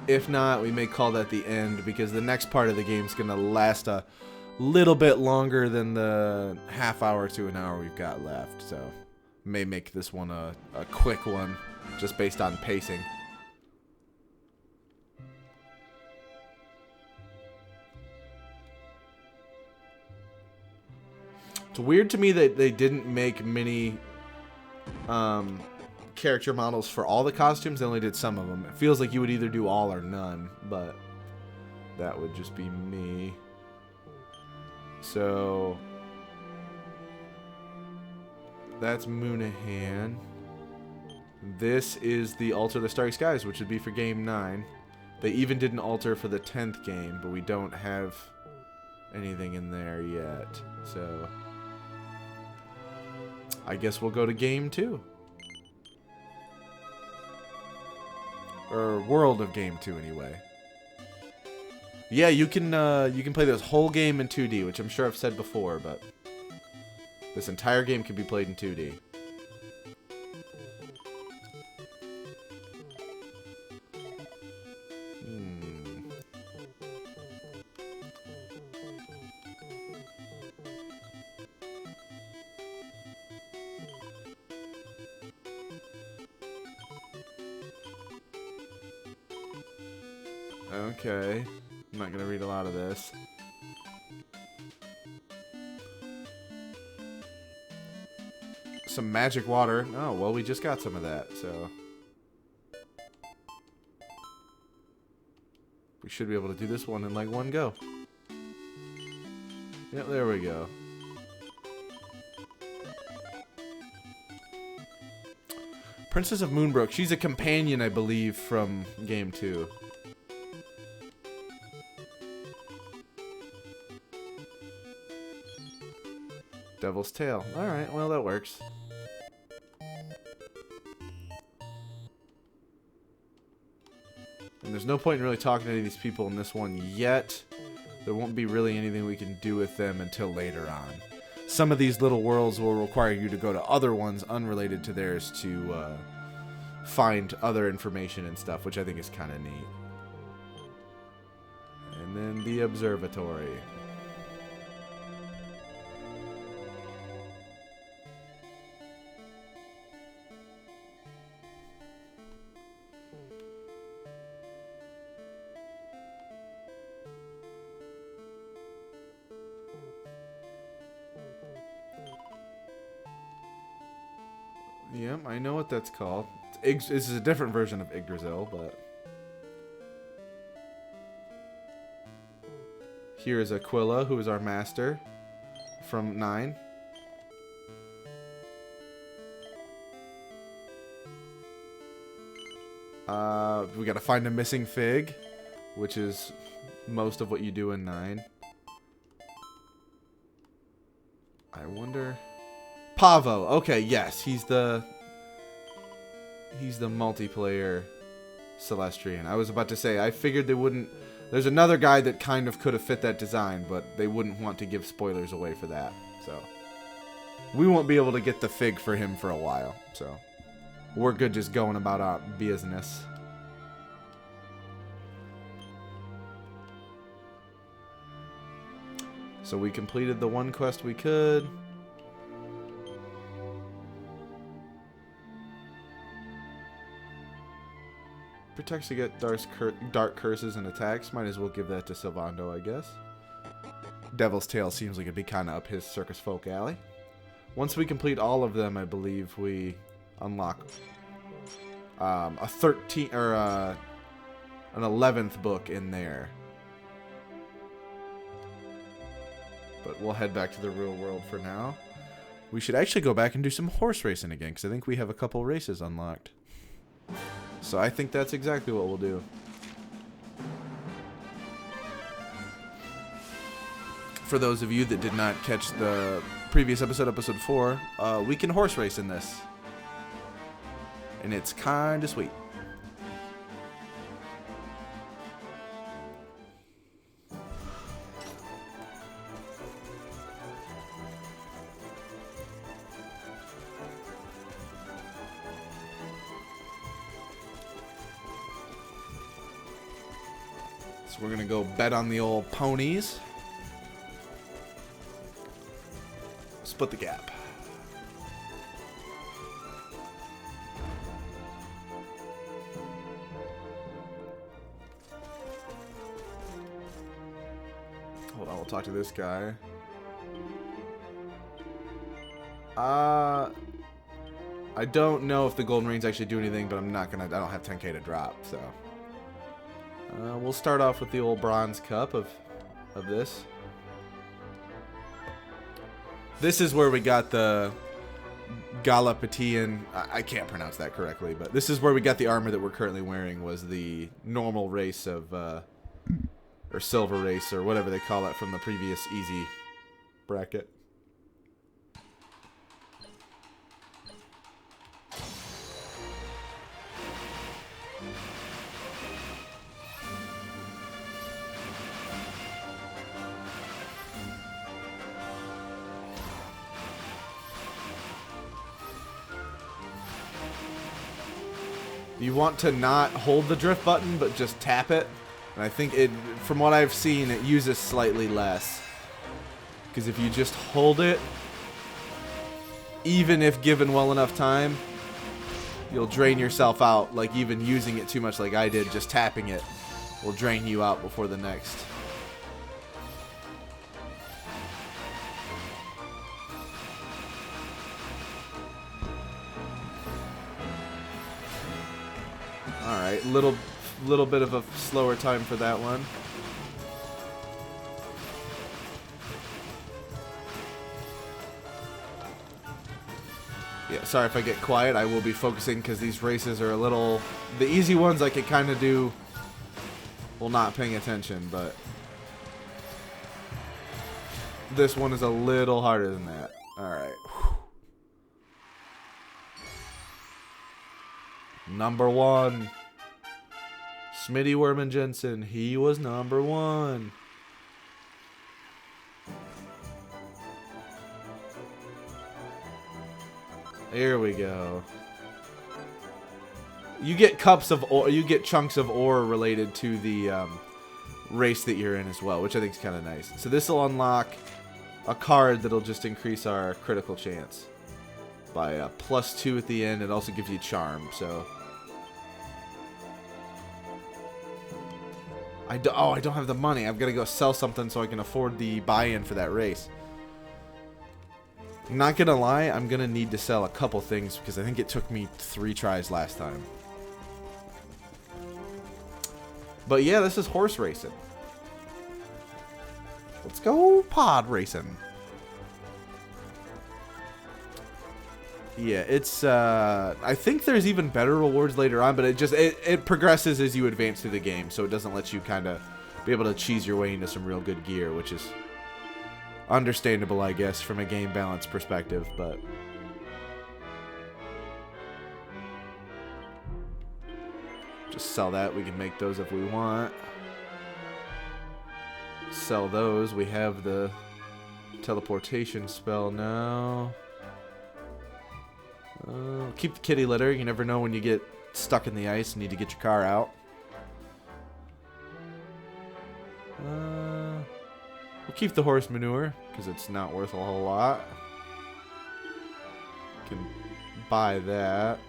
If not, we may call that the end, because the next part of the game is going to last a little bit longer than the half hour to an hour we've got left. So, may make this one a quick one, just based on pacing. It's weird to me that they didn't make many character models for all the costumes. They only did some of them. It feels like you would either do all or none, but that would just be me. So that's Moonahan. This is the Alter the Starry Skies, which would be for game 9. They even did an altar for the 10th game, but we don't have anything in there yet. So I guess we'll go to game 2. Or world of game 2 anyway. Yeah, you can play this whole game in 2D, which I'm sure I've said before, but this entire game can be played in 2D. Okay. I'm not going to read a lot of this. Some magic water. Oh, well, we just got some of that, so we should be able to do this one in like one go. Yep, there we go. Princess of Moonbrook. She's a companion, I believe, from game 2. Devil's Tail. Alright, well, that works. And there's no point in really talking to any of these people in this one yet. There won't be really anything we can do with them until later on. Some of these little worlds will require you to go to other ones unrelated to theirs to find other information and stuff, which I think is kind of neat. And then the observatory. Yep, I know what that's called. This is a different version of Yggdrasil, but here is Aquila, who is our master from 9. We gotta find a missing fig, which is most of what you do in 9. I wonder... Pavo. Okay, yes, he's the multiplayer Celestrian. I was about to say, I figured they wouldn't... There's another guy that kind of could have fit that design, but they wouldn't want to give spoilers away for that. So we won't be able to get the fig for him for a while. So we're good just going about our business. So we completed the one quest we could. Protects against dark curses and attacks. Might as well give that to Sylvando, I guess. Devil's Tail seems like it'd be kind of up his circus folk alley. Once we complete all of them, I believe we unlock a 13 or an 11th book in there. But we'll head back to the real world for now. We should actually go back and do some horse racing again, because I think we have a couple races unlocked. So I think that's exactly what we'll do. For those of you that did not catch the previous episode, episode 4, we can horse race in this. And it's kind of sweet. So we're going to go bet on the old ponies. Split the gap. Hold on, we'll talk to this guy. I don't know if the golden rings actually do anything, but I'm not gonna. I don't have 10k to drop, so we'll start off with the old bronze cup of this. This is where we got the Gallopolis. I can't pronounce that correctly, but this is where we got the armor that we're currently wearing. Was the normal race of, or silver race, or whatever they call it from the previous easy bracket. You want to not hold the drift button, but just tap it. And I think it, from what I've seen, it uses slightly less. Because if you just hold it, even if given well enough time, you'll drain yourself out. Like even using it too much like I did, just tapping it will drain you out before the next. Alright, little bit of a slower time for that one. Yeah, sorry if I get quiet. I will be focusing because these races are a little... The easy ones I can kind of do while not paying attention, but... This one is a little harder than that. Alright. Number 1. Smitty Werman Jensen. He was number 1. There we go. You get cups of ore, you get chunks of ore related to the race that you're in as well, which I think is kind of nice. So this will unlock a card that'll just increase our critical chance by a +2 at the end. It also gives you charm, so... I don't have the money. I've got to go sell something so I can afford the buy-in for that race. Not gonna lie, I'm gonna need to sell a couple things because I think it took me 3 tries last time. But yeah, this is horse racing. Let's go pod racing. Yeah, it's I think there's even better rewards later on, but it progresses as you advance through the game, so it doesn't let you kind of be able to cheese your way into some real good gear, which is understandable, I guess, from a game balance perspective, but just sell that. We can make those if we want. Sell those. We have the teleportation spell now. Keep the kitty litter. You never know when you get stuck in the ice and need to get your car out. We'll keep the horse manure because it's not worth a whole lot. Can buy that.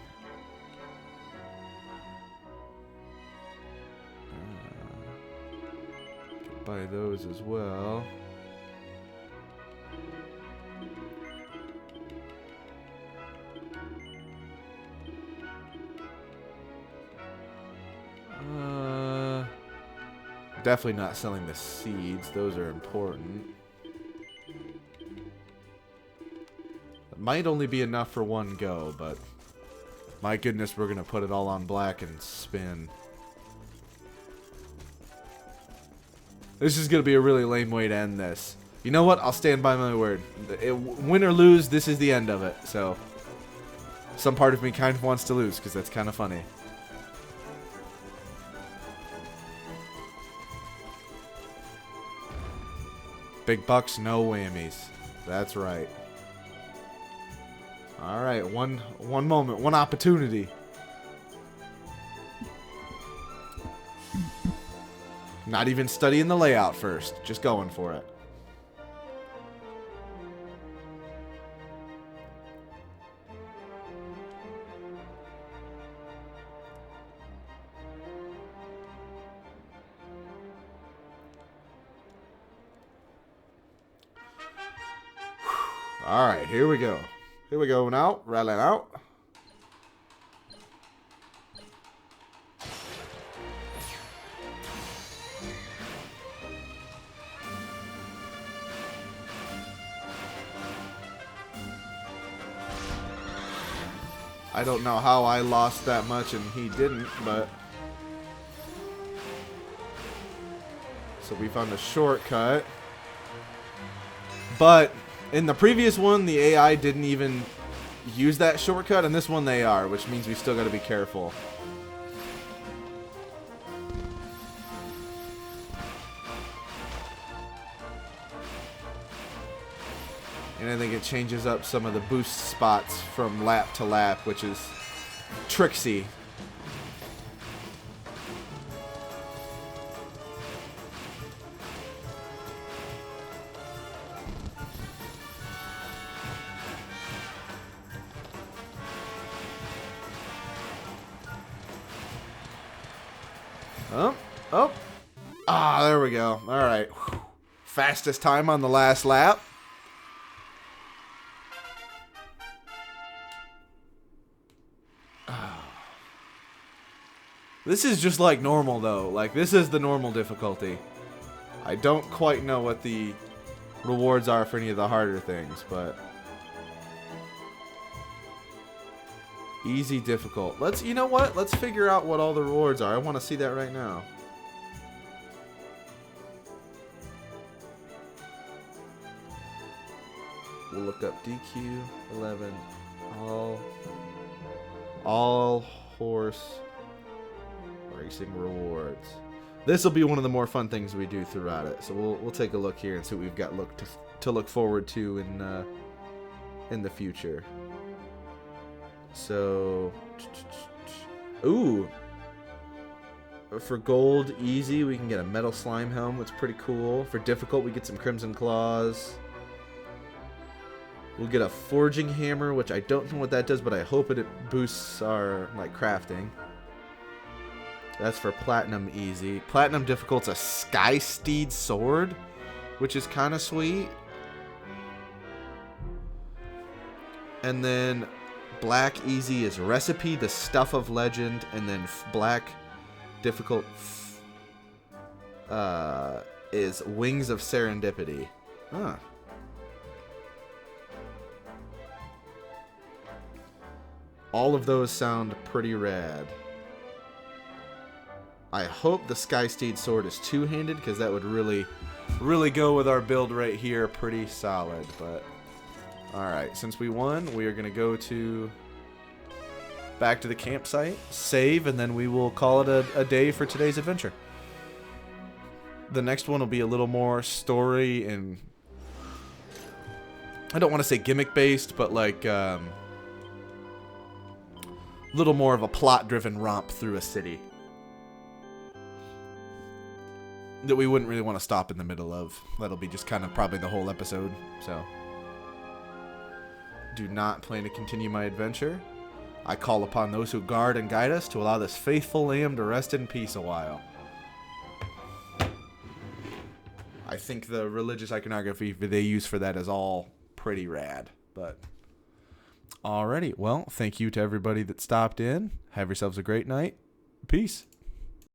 Can buy those as well. Definitely not selling the seeds. Those are important. It might only be enough for one go, but My goodness, we're going to put it all on black and spin. This is going to be a really lame way to end this. You know what? I'll stand by my word. Win or lose, this is the end of it. So, some part of me kind of wants to lose because that's kind of funny. Big bucks, no whammies. That's right. All right, one moment, one opportunity. Not even studying the layout first, just going for it. All right, here we go. Here we go now, rattling out. I don't know how I lost that much and he didn't, but... So we found a shortcut. But in the previous one, the AI didn't even use that shortcut, and this one they are, which means we still got to be careful. And I think it changes up some of the boost spots from lap to lap, which is tricksy. Oh. Ah, there we go. All right. Whew. Fastest time on the last lap. This is just like normal, though. Like, this is the normal difficulty. I don't quite know what the rewards are for any of the harder things, but... Easy, difficult. You know what? Let's figure out what all the rewards are. I want to see that right now. We'll look up DQ 11. All horse racing rewards. This will be one of the more fun things we do throughout it. So we'll take a look here and see what we've got to look forward to in the future. So, ooh, for gold easy we can get a metal slime helm, which is pretty cool. For difficult we get some crimson claws. We'll get a forging hammer, which I don't know what that does, but I hope it boosts our like crafting. That's for platinum easy. Platinum difficult's a sky steed sword, which is kind of sweet. And then black easy is recipe, the stuff of legend, and then black difficult is wings of serendipity. Huh. All of those sound pretty rad. I hope the Sky Steed sword is two-handed, because that would really go with our build right here pretty solid. But alright, since we won, we are going to go back to the campsite, save, and then we will call it a day for today's adventure. The next one will be a little more story and I don't want to say gimmick-based, but like little more of a plot-driven romp through a city that we wouldn't really want to stop in the middle of. That'll be just kind of probably the whole episode. So, do not plan to continue my adventure. I call upon those who guard and guide us to allow this faithful lamb to rest in peace a while. I think the religious iconography they use for that is all pretty rad. But alrighty, well, thank you to everybody that stopped in. Have yourselves a great night. Peace.